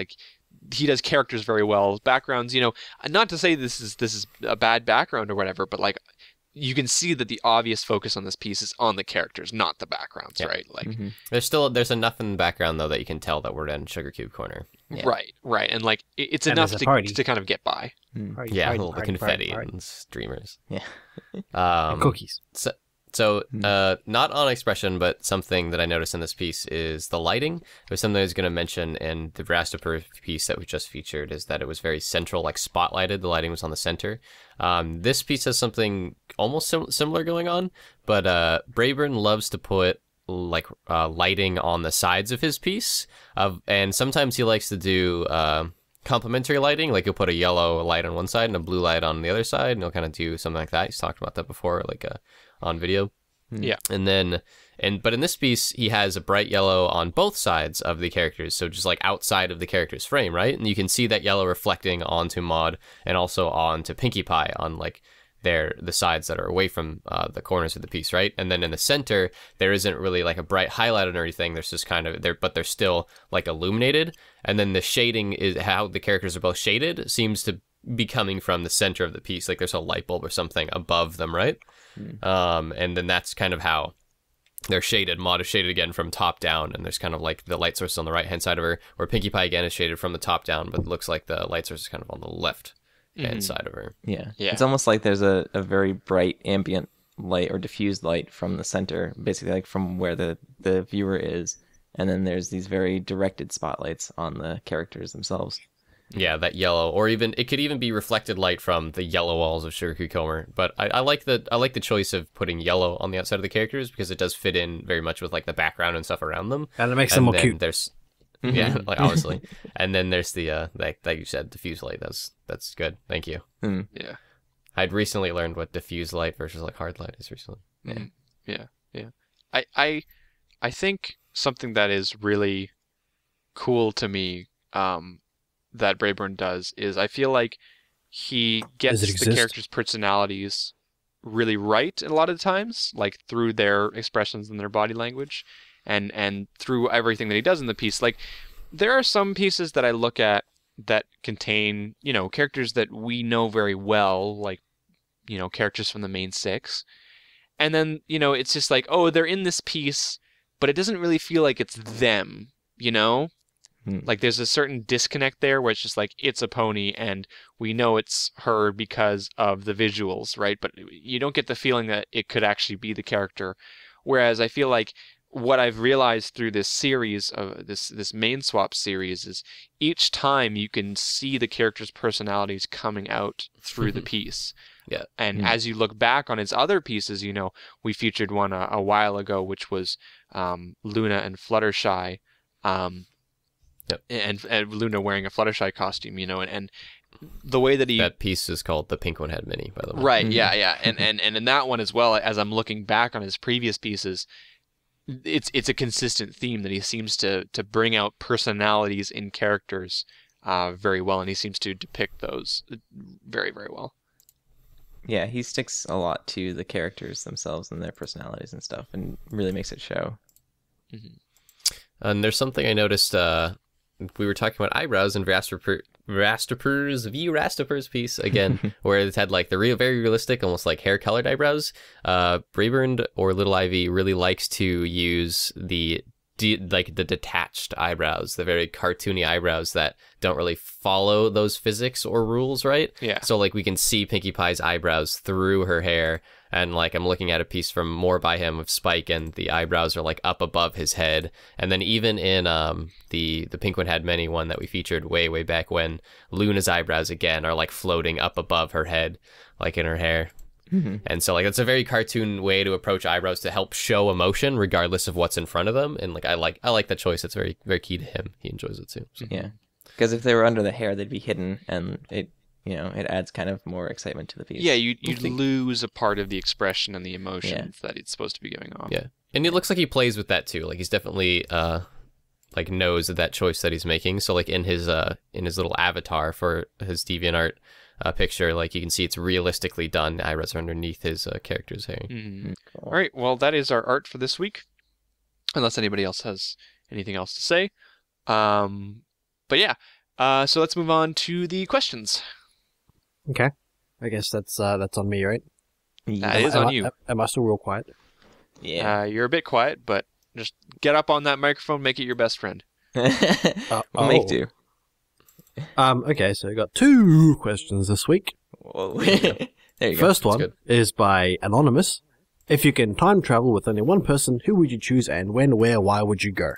he does characters very well. Backgrounds, you know, not to say this is a bad background or whatever, but like you can see that the obvious focus on this piece is on the characters, not the backgrounds, right? Like
there's enough in the background though that you can tell that we're in Sugar Cube Corner.
Right, and like it's enough to kind of get by.
The confetti and streamers.
And cookies.
So, not on expression, but something that I noticed in this piece is the lighting. It was something I was going to mention in the Rastaper piece that we just featured, is that it was very central, like spotlighted. The lighting was on the center. This piece has something almost similar going on, but Brayburn loves to put like lighting on the sides of his piece, and sometimes he likes to do complementary lighting. Like he'll put a yellow light on one side and a blue light on the other side, and he'll kind of do something like that. He's talked about that before, like on video.
Yeah.
But in this piece, he has a bright yellow on both sides of the characters, so just like outside of the character's frame, right? And you can see that yellow reflecting onto Maud and also onto Pinkie Pie on like the sides that are away from the corners of the piece, right? And then in the center, there isn't really like a bright highlight or anything. There's just kind of but they're still like illuminated. And then the shading is how the characters are both shaded seems to be coming from the center of the piece. Like there's a light bulb or something above them, right? And then that's kind of how they're shaded. Maud is shaded again from top down, and there's kind of like the light source on the right hand side of her, where Pinkie Pie again is shaded from the top down, but it looks like the light source is kind of on the left hand side of her.
Yeah. It's almost like there's a very bright ambient light or diffused light from the center, basically like from where the viewer is, and then there's these very directed spotlights on the characters themselves.
Yeah, that yellow, or even it could even be reflected light from the yellow walls of Sugar Cucumber. But I like the choice of putting yellow on the outside of the characters because it does fit in very much with like the background and stuff around them,
and it makes them more cute.
There's yeah, like obviously, and then there's the like you said, diffuse light. That's good. Thank you.
Yeah,
I'd recently learned what diffuse light versus like hard light is recently.
Yeah. I think something that is really cool to me, that Brayburn does is I feel like he gets the characters' personalities really right a lot of the times, like through their expressions and their body language, and through everything that he does in the piece. Like there are some pieces that I look at that contain, characters that we know very well, like, characters from the main six. And then, it's just like, oh, they're in this piece, but it doesn't really feel like it's them, Like there's a certain disconnect there where it's just like, it's a pony and we know it's her because of the visuals, right? But you don't get the feeling that it could actually be the character. Whereas I feel like what I've realized through this series of this main swap series is each time you can see the characters' personalities coming out through the piece.
Yeah.
And as you look back on its other pieces, we featured one a while ago, which was Luna and Fluttershy, and Luna wearing a Fluttershy costume, and the way that
that piece is called the Pink One Head Mini, by the way.
Right. Yeah. And in that one as well, as I'm looking back on his previous pieces, it's a consistent theme that he seems to bring out personalities in characters very well, and he seems to depict those very, very well.
Yeah, he sticks a lot to the characters themselves and their personalities and stuff, and really makes it show.
Mm-hmm. And there's something I noticed. We were talking about eyebrows in Rastiper's piece again, where it had like the very realistic, almost like hair colored eyebrows. Brayburn or Little Ivy really likes to use the detached eyebrows, the very cartoony eyebrows that don't really follow those physics or rules, right?
Yeah.
So like we can see Pinkie Pie's eyebrows through her hair, and like I'm looking at a piece from More by him of Spike, and the eyebrows are like up above his head. And then even in the Pink One Had Many one that we featured way back when, Luna's eyebrows again are like floating up above her head, like in her hair. And so like that's a very cartoon way to approach eyebrows to help show emotion regardless of what's in front of them. And like I like that choice. It's very, very key to him. He enjoys it too. So.
Yeah, because if they were under the hair, they'd be hidden, and it adds kind of more excitement to the piece.
Yeah, you'd lose a part of the expression and the emotions that it's supposed to be giving off.
Yeah, and it looks like he plays with that too. Like he's definitely like knows that choice that he's making. So like in his little avatar for his DeviantArt picture, like you can see it's realistically done. The eyebrows are underneath his character's hair.
Cool. All right, well that is our art for this week, unless anybody else has anything else to say. But yeah, so let's move on to the questions.
Okay, I guess that's on me, right?
That is on you.
Am I still real quiet?
Yeah.
You're a bit quiet, but just get up on that microphone, make it your best friend.
We'll make do.
Okay, so I got 2 questions this week.
Whoa. There you go.
First one is by Anonymous. If you can time travel with only one person, who would you choose, and when, where, why would you go?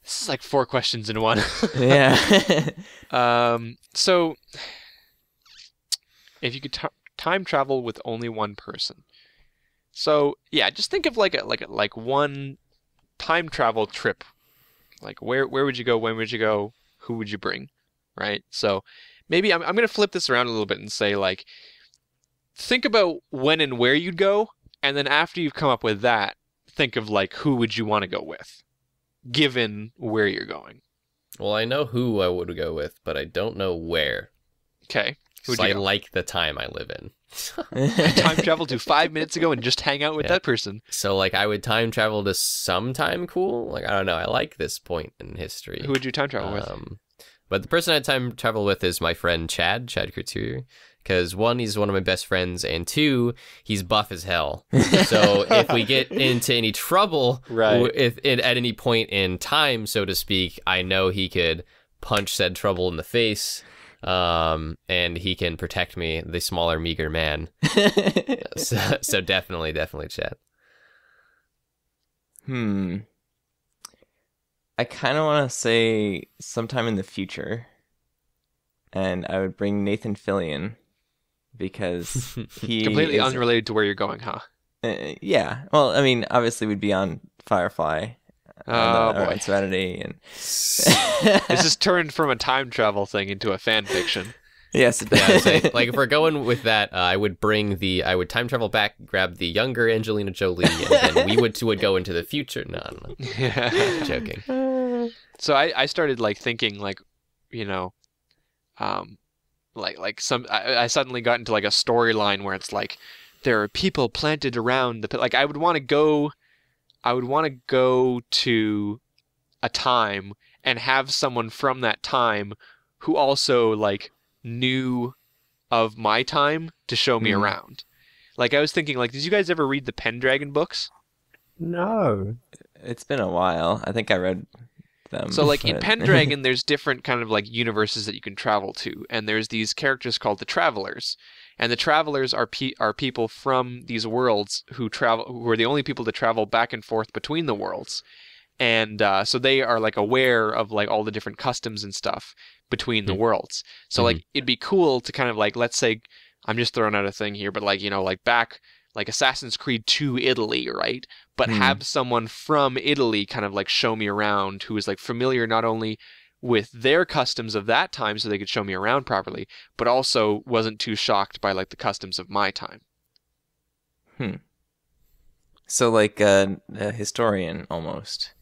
This is like 4 questions in one.
Yeah.
So if you could time travel with only one person. So yeah, just think of like one time travel trip. Like where would you go? When would you go? Who would you bring? Right? So maybe I'm going to flip this around a little bit and say, like, think about when and where you'd go, and then after you've come up with that, think of like who would you want to go with, given where you're going.
Well, I know who I would go with, but I don't know where.
Okay.
So I like the time I live in.
Time travel to 5 minutes ago and just hang out with that person.
So like I would time travel to sometime cool. Like I don't know. I like this point in history.
Who would you time travel with?
But the person I'd time travel with is my friend Chad Coutier. Because 1, he's one of my best friends, and 2, he's buff as hell. So if we get into any trouble, at any point in time, so to speak, I know he could punch said trouble in the face And he can protect me, the smaller, meager man. So definitely chat.
I kind of want to say sometime in the future, and I would bring Nathan Fillion because he
Completely unrelated to where you're going, huh?
Yeah. Well, I mean, obviously we'd be on Firefly. On Serenity, and
this has turned from a time travel thing into a fan fiction.
Yes, it does.
Yeah, like if we're going with that, I would time travel back, grab the younger Angelina Jolie, and then we would go into the future. No, I don't know.
Yeah.
Joking.
So I started like thinking like, you know, I suddenly got into like a storyline where it's like there are people planted around the like I would want to go to a time and have someone from that time who also like knew of my time to show me around. Like I was thinking like, did you guys ever read the Pendragon books?
No.
It's been a while. I think I read them.
So like in Pendragon, there's different kind of like universes that you can travel to, and there's these characters called the Travelers, and the Travelers are people from these worlds who are the only people to travel back and forth between the worlds, and so they are like aware of like all the different customs and stuff between the worlds. So like it'd be cool to kind of like, let's say, I'm just throwing out a thing here, but like, you know, like back like Assassin's Creed 2 Italy, right? But have someone from Italy kind of like show me around who is like familiar not only with their customs of that time so they could show me around properly, but also wasn't too shocked by like the customs of my time.
So like a historian almost.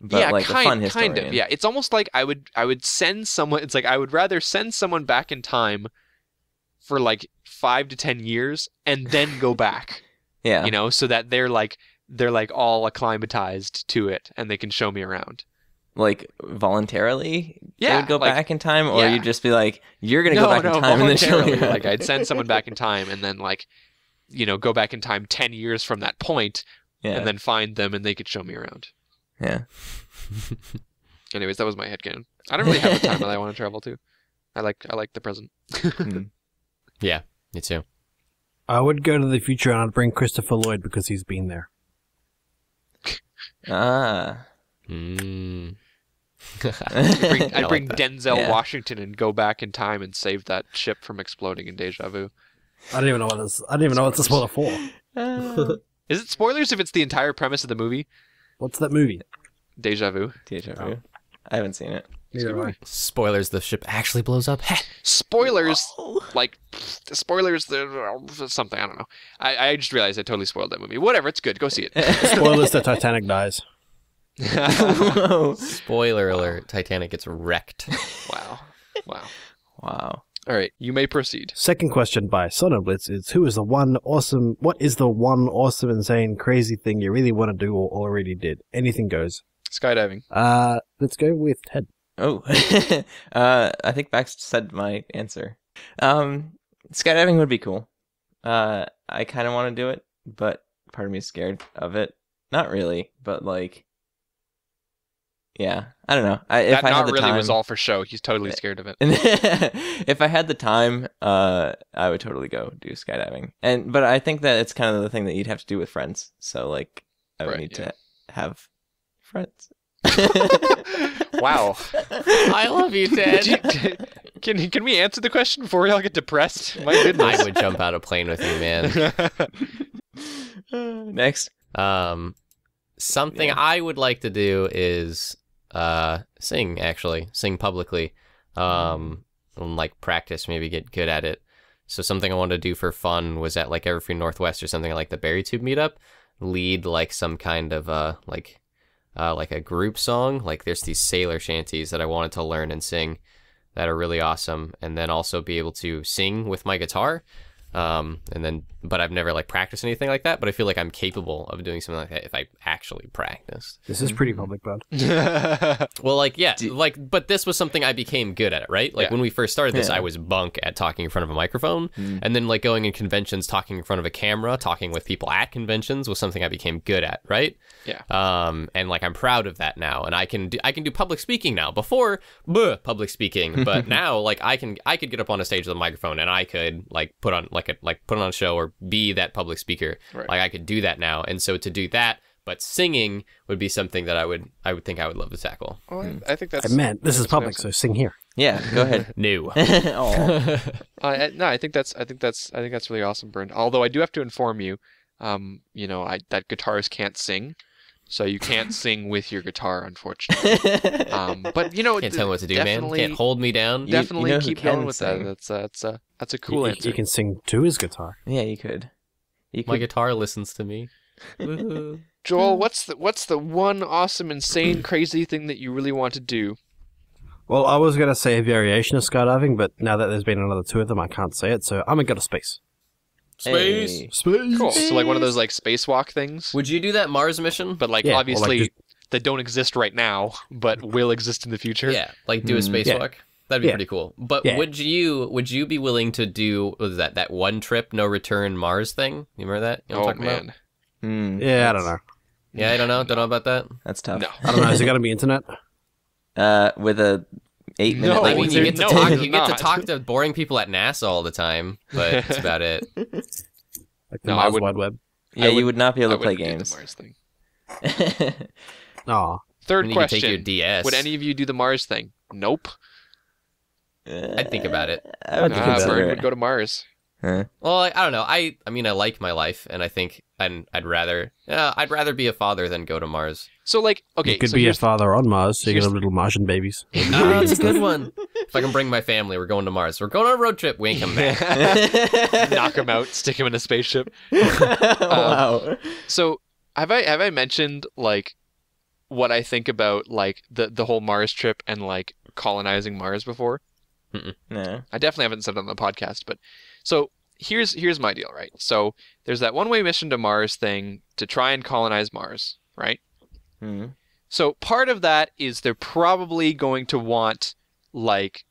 But
yeah,
like a fun historian.
kind of. Yeah, it's almost like I would send someone. It's like I would rather send someone back in time for like 5 to 10 years and then go back.
Yeah,
you know, so that they're like all acclimatized to it and they can show me around.
Like voluntarily,
yeah,
they would go
like,
back in time, or
yeah.
you'd just be like, "You're gonna go back in time," and then show me around.
Like I'd send someone back in time and then like, you know, go back in time 10 years from that point, and then find them and they could show me around.
Yeah.
Anyways, that was my headcanon. I don't really have a time that I want to travel to. I like the present.
Yeah, me too.
I would go to the future and I'd bring Christopher Lloyd because he's been there.
Ah.
I'd
I
bring
like that.
Denzel Washington and go back in time and save that ship from exploding in Deja Vu.
I don't even know what to spoil it for.
Is it spoilers if it's the entire premise of the movie?
What's that movie?
Deja Vu.
Deja Vu. I haven't seen it.
Neither have I.
Spoilers: the ship actually blows up.
Spoilers, like spoilers. There's something I don't know. I just realized I totally spoiled that movie. Whatever, it's good. Go see it.
Spoilers: the Titanic dies.
Spoiler alert: Titanic gets wrecked.
Wow.
Wow.
All right, you may proceed.
Second question by Sonoblitz is: what is the one awesome, insane, crazy thing you really want to do or already did? Anything goes.
Skydiving.
Let's go with Ted.
Oh, I think Max said my answer. Skydiving would be cool. I kind of want to do it, but part of me is scared of it. Not really, but like, yeah, I don't know. If I had the time,
was all for show. He's totally scared of it.
If I had the time, I would totally go do skydiving. But I think that it's kind of the thing that you'd have to do with friends. So like, I would need to have friends.
Wow.
I love you, Ted.
Can we answer the question before we all get depressed? My goodness.
I would jump out of a plane with you, man.
Next.
Something I would like to do is sing publicly. And like practice, maybe get good at it. So something I wanted to do for fun was at like Evergreen Northwest or something like the Berry Tube meetup, lead like some kind of like a group song. Like there's these sailor shanties that I wanted to learn and sing that are really awesome, and then also be able to sing with my guitar. But I've never like practiced anything like that. But I feel like I'm capable of doing something like that if I actually practiced.
This is pretty public, bud.
Well, like, yeah, but this was something I became good at, right? Like when we first started this, I was bunk at talking in front of a microphone, and then like going in conventions, talking in front of a camera, talking with people at conventions was something I became good at, right?
Yeah.
And like I'm proud of that now, and I can do public speaking now. Before, public speaking, but now like I could get up on a stage with a microphone and I could like put on a show or be that public speaker.
Right.
Like I could do that now, and so to do that, but singing would be something that I would think I would love to tackle.
Oh, I think that's.
Man, this is public, so sing here.
Yeah, go ahead.
No.
Oh.
No, I think that's really awesome, Brent. Although I do have to inform you, that guitars can't sing, so you can't sing with your guitar, unfortunately. But
Can't tell me what to do, man. Can't hold me down.
Definitely
you know who
keep going
can
with
sing.
that. That's a cool answer.
You can sing to his guitar.
Yeah, you could.
My guitar listens to me. Woohoo.
Joel, what's the one awesome, insane, crazy thing that you really want to do?
Well, I was going to say a variation of skydiving, but now that there's been another 2 of them, I can't say it, so I'm going to go to space.
Space.
Hey.
Space!
Cool. So like one of those like spacewalk things,
Would you do that Mars mission?
but like
Yeah, or,
obviously
like,
that don't exist right now, but will exist in the future.
Yeah, like do a spacewalk.
Yeah.
That'd be
Yeah.
pretty cool. But
Yeah.
would you be willing to do what was that one trip no return Mars thing? You remember that? You know what
Oh
I'm talking about?
man.
Yeah, I don't know.
Yeah, I don't know about that.
That's tough.
No.
I don't know. Is it going to be internet?
With a 8-minute
No,
I mean, you
it's-
get to
no,
talk.
it's
You get to
not.
talk to boring people at NASA all the time, but that's about it.
Like the
No, I
Mars
wouldn't.
Wide Web?
Yeah, you would not be
I
able to play
wouldn't do
games.
the Mars thing.
Aw.
Third
And you can
question:
take your DS.
Would any of you do the Mars thing? Nope.
I'd think about it.
I would
I'd
consider
Bird
it.
would go to Mars.
Huh?
Well, I don't know. I mean, I like my life, and I think I'd rather be a father than go to Mars.
So like, okay,
You could
so
be a
here's,
father on Mars, so you can
here's-
have little Martian babies.
Oh, that's a good one. If I can bring my family, we're going to Mars. We're going on a road trip. We ain't coming back.
knock him out, stick him in a spaceship.
Wow.
So have I mentioned like what I think about like the whole Mars trip and like colonizing Mars before?
No.
I definitely haven't said it on the podcast, but so here's my deal, right? So there's that one-way mission to Mars thing to try and colonize Mars, right?
Hmm.
So part of that is they're probably going to want like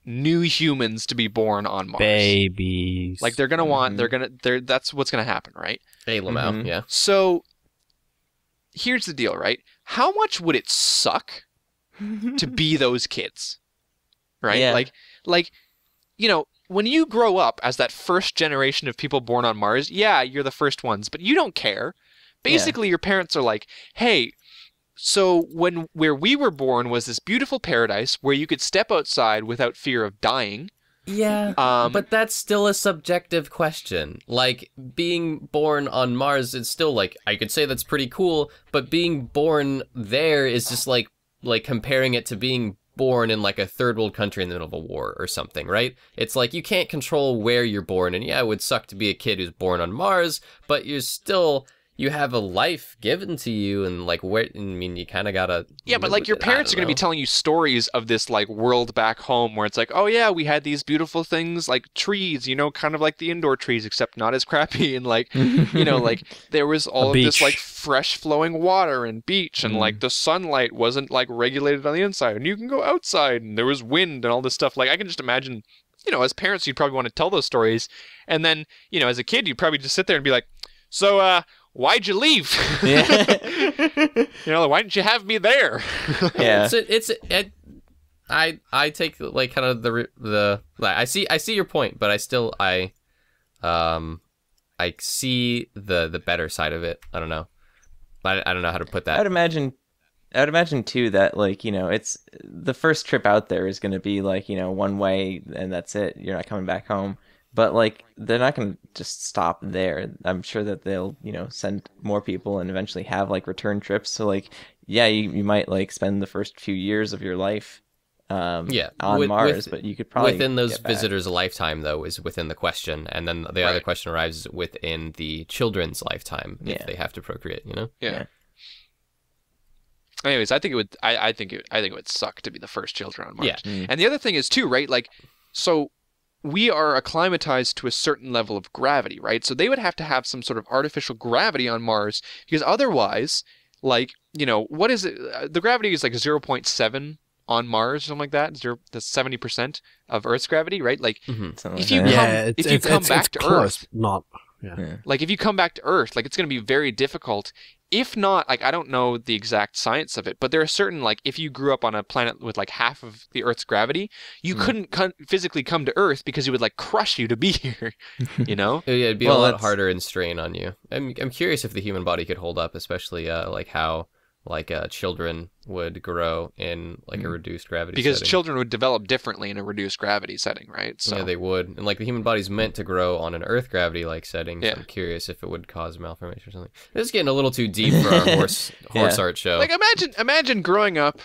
new humans to be born on Mars.
Babies.
Like they're gonna want that's what's gonna happen, right?
Hey, Lamau.
Mhm.
Yeah.
So here's the deal, right? How much would it suck to be those kids? Right?
Yeah.
Like when you grow up as that first generation of people born on Mars, yeah, you're the first ones, but you don't care. Basically, your parents are like, "Hey, so where we were born was this beautiful paradise where you could step outside without fear of dying."
Yeah, but that's still a subjective question. Like, being born on Mars, it's still, like, I could say that's pretty cool, but being born there is just, like comparing it to being born in, like, a third world country in the middle of a war or something, right? It's like, you can't control where you're born, and yeah, it would suck to be a kid who's born on Mars, but you have a life given to you, and like you kind of gotta.
Yeah, but
live
like
with
your
it. I
parents are
don't
going to be
know.
telling you stories of this like world back home where it's like, oh yeah, we had these beautiful things like trees, kind of like the indoor trees, except not as crappy. And like, like there was all of this
beach.
like fresh flowing water and beach, and like the sunlight wasn't like regulated on the inside, and you can go outside, and there was wind and all this stuff. Like I can just imagine, as parents, you'd probably want to tell those stories, and then as a kid, you'd probably just sit there and be like, so why'd you leave?
Yeah.
Why didn't you have me there?
Yeah.
I take like kind of the like, I see your point, but I see the better side of it. I don't know. I don't know how to put that.
I'd imagine too that like it's the first trip out there is going to be like one way and that's it. You're not coming back home. But like they're not going to just stop there. I'm sure that they'll send more people and eventually have like return trips. So like yeah, you might like spend the first few years of your life on Mars, but you could probably
within those
get back.
visitors' lifetime though is within the question, and then the other question arrives within the children's lifetime if they have to procreate.
Yeah. Anyways, I think it would. I think it would suck to be the first children on Mars.
Yeah.
And the other thing is too, right? Like, so we are acclimatized to a certain level of gravity, right? So they would have to have some sort of artificial gravity on Mars, because otherwise, like, what is it? The gravity is like 0.7 on Mars, something like that. That's 70% of Earth's gravity, right? Like, if you come back to Earth, like if you come back to Earth, like it's going to be very difficult. If not, like I don't know the exact science of it, but there are certain, like if you grew up on a planet with like half of the Earth's gravity, you couldn't physically come to Earth because it would like crush you to be here, Yeah,
it'd be a lot harder and strain on you. I'm curious if the human body could hold up, especially like how children would grow in like a reduced gravity
because
setting.
children would develop differently in a reduced gravity setting, right? So
yeah, they would, and like the human body's meant to grow on an Earth gravity like setting. So
Yeah.
I'm curious if it would cause malformation or something. This is getting a little too deep for our horse art show.
Like imagine growing up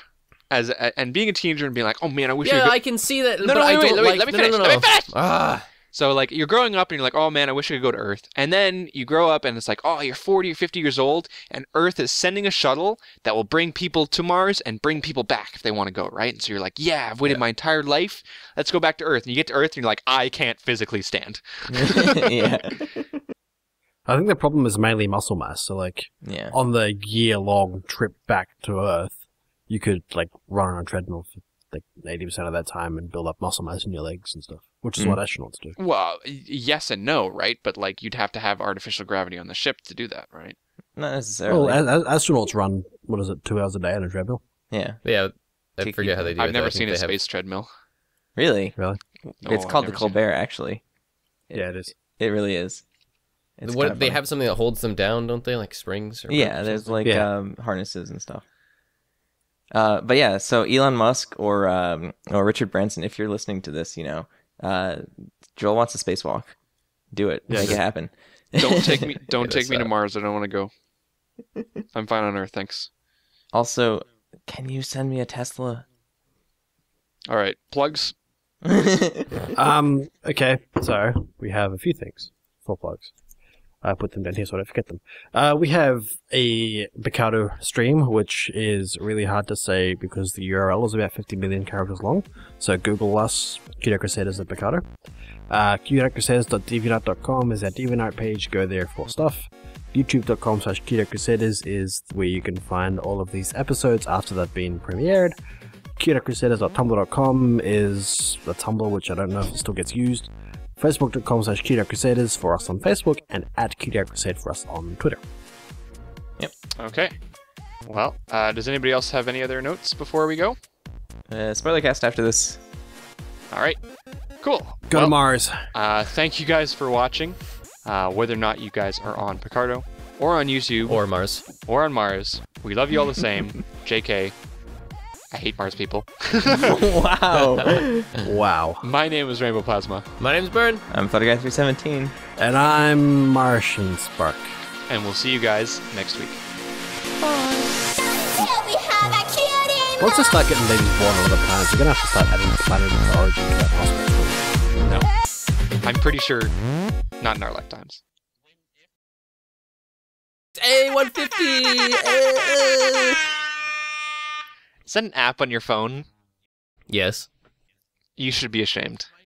and being a teenager and being like, oh man, I wish
I can see that.
No,
but
no,
I
wait,
don't
let me finish. Let me finish.
Ah.
So like you're growing up and you're like, oh man, I wish I could go to Earth. And then you grow up and it's like, oh, you're 40 or 50 years old and Earth is sending a shuttle that will bring people to Mars and bring people back if they want to go, right? And so you're like, yeah, I've waited my entire life. Let's go back to Earth. And you get to Earth and you're like, I can't physically stand.
Yeah.
I think the problem is mainly muscle mass. So like on the year-long trip back to Earth, you could like run on a treadmill for like 80% of that time and build up muscle mass in your legs and stuff, which is what astronauts do.
Well, yes and no, right? But like you'd have to have artificial gravity on the ship to do that, right?
Not necessarily.
Well, astronauts run, 2 hours a day on a treadmill?
Yeah.
Yeah, I forget how they do it.
I've never seen a space treadmill.
Really?
Really?
No,
It's
I've
called the
never seen
Colbert, actually.
Yeah, it is.
It really is. It's
What
kind of
they
fun.
have something that holds them down, don't they? Like springs or
Yeah,
ropes or
there's
something?
like harnesses and stuff. But yeah, so Elon Musk or Richard Branson, if you're listening to this, Joel wants a spacewalk. Do it.
Yeah,
Make it happen.
Don't take me. Don't
Get
take
us
me to
up.
Mars. I don't want to go. I'm fine on Earth, thanks.
Also, can you send me a Tesla?
All right, plugs.
Okay, so we have a few things for plugs. I put them down here so I don't forget them. We have a Picado stream, which is really hard to say because the URL is about 50 million characters long. So Google us, Cutie Art Crusaders at Picado. cutieartcrusaders.deviantart.com is our DeviantArt page. Go there for stuff. youtube.com/cutieartcrusaders is where you can find all of these episodes after they've been premiered. cutieartcrusaders.tumblr.com is the Tumblr, which I don't know if it still gets used. Facebook.com/cutieartcrusaders for us on Facebook, and at cutieartcrusade for us on Twitter.
Okay. Well, does anybody else have any other notes before we go?
Spoilercast after this.
All right. Cool.
Go to Mars.
Thank you guys for watching. Whether or not you guys are on Picardo or on YouTube
Or Mars.
or on Mars, we love you all the same. JK. I hate Mars people.
Wow.
Wow.
My name is Rainbow Plasma,
My name's Burn.
I'm Photoguy317.
And I'm Martian Spark.
and we'll see you guys next week.
Once I start getting babies born on other planets, you're going to have to start adding the planet of origin to that hospital.
No. I'm pretty sure not in our lifetimes.
Hey, 150!
Is that an app on your phone?
Yes.
You should be ashamed.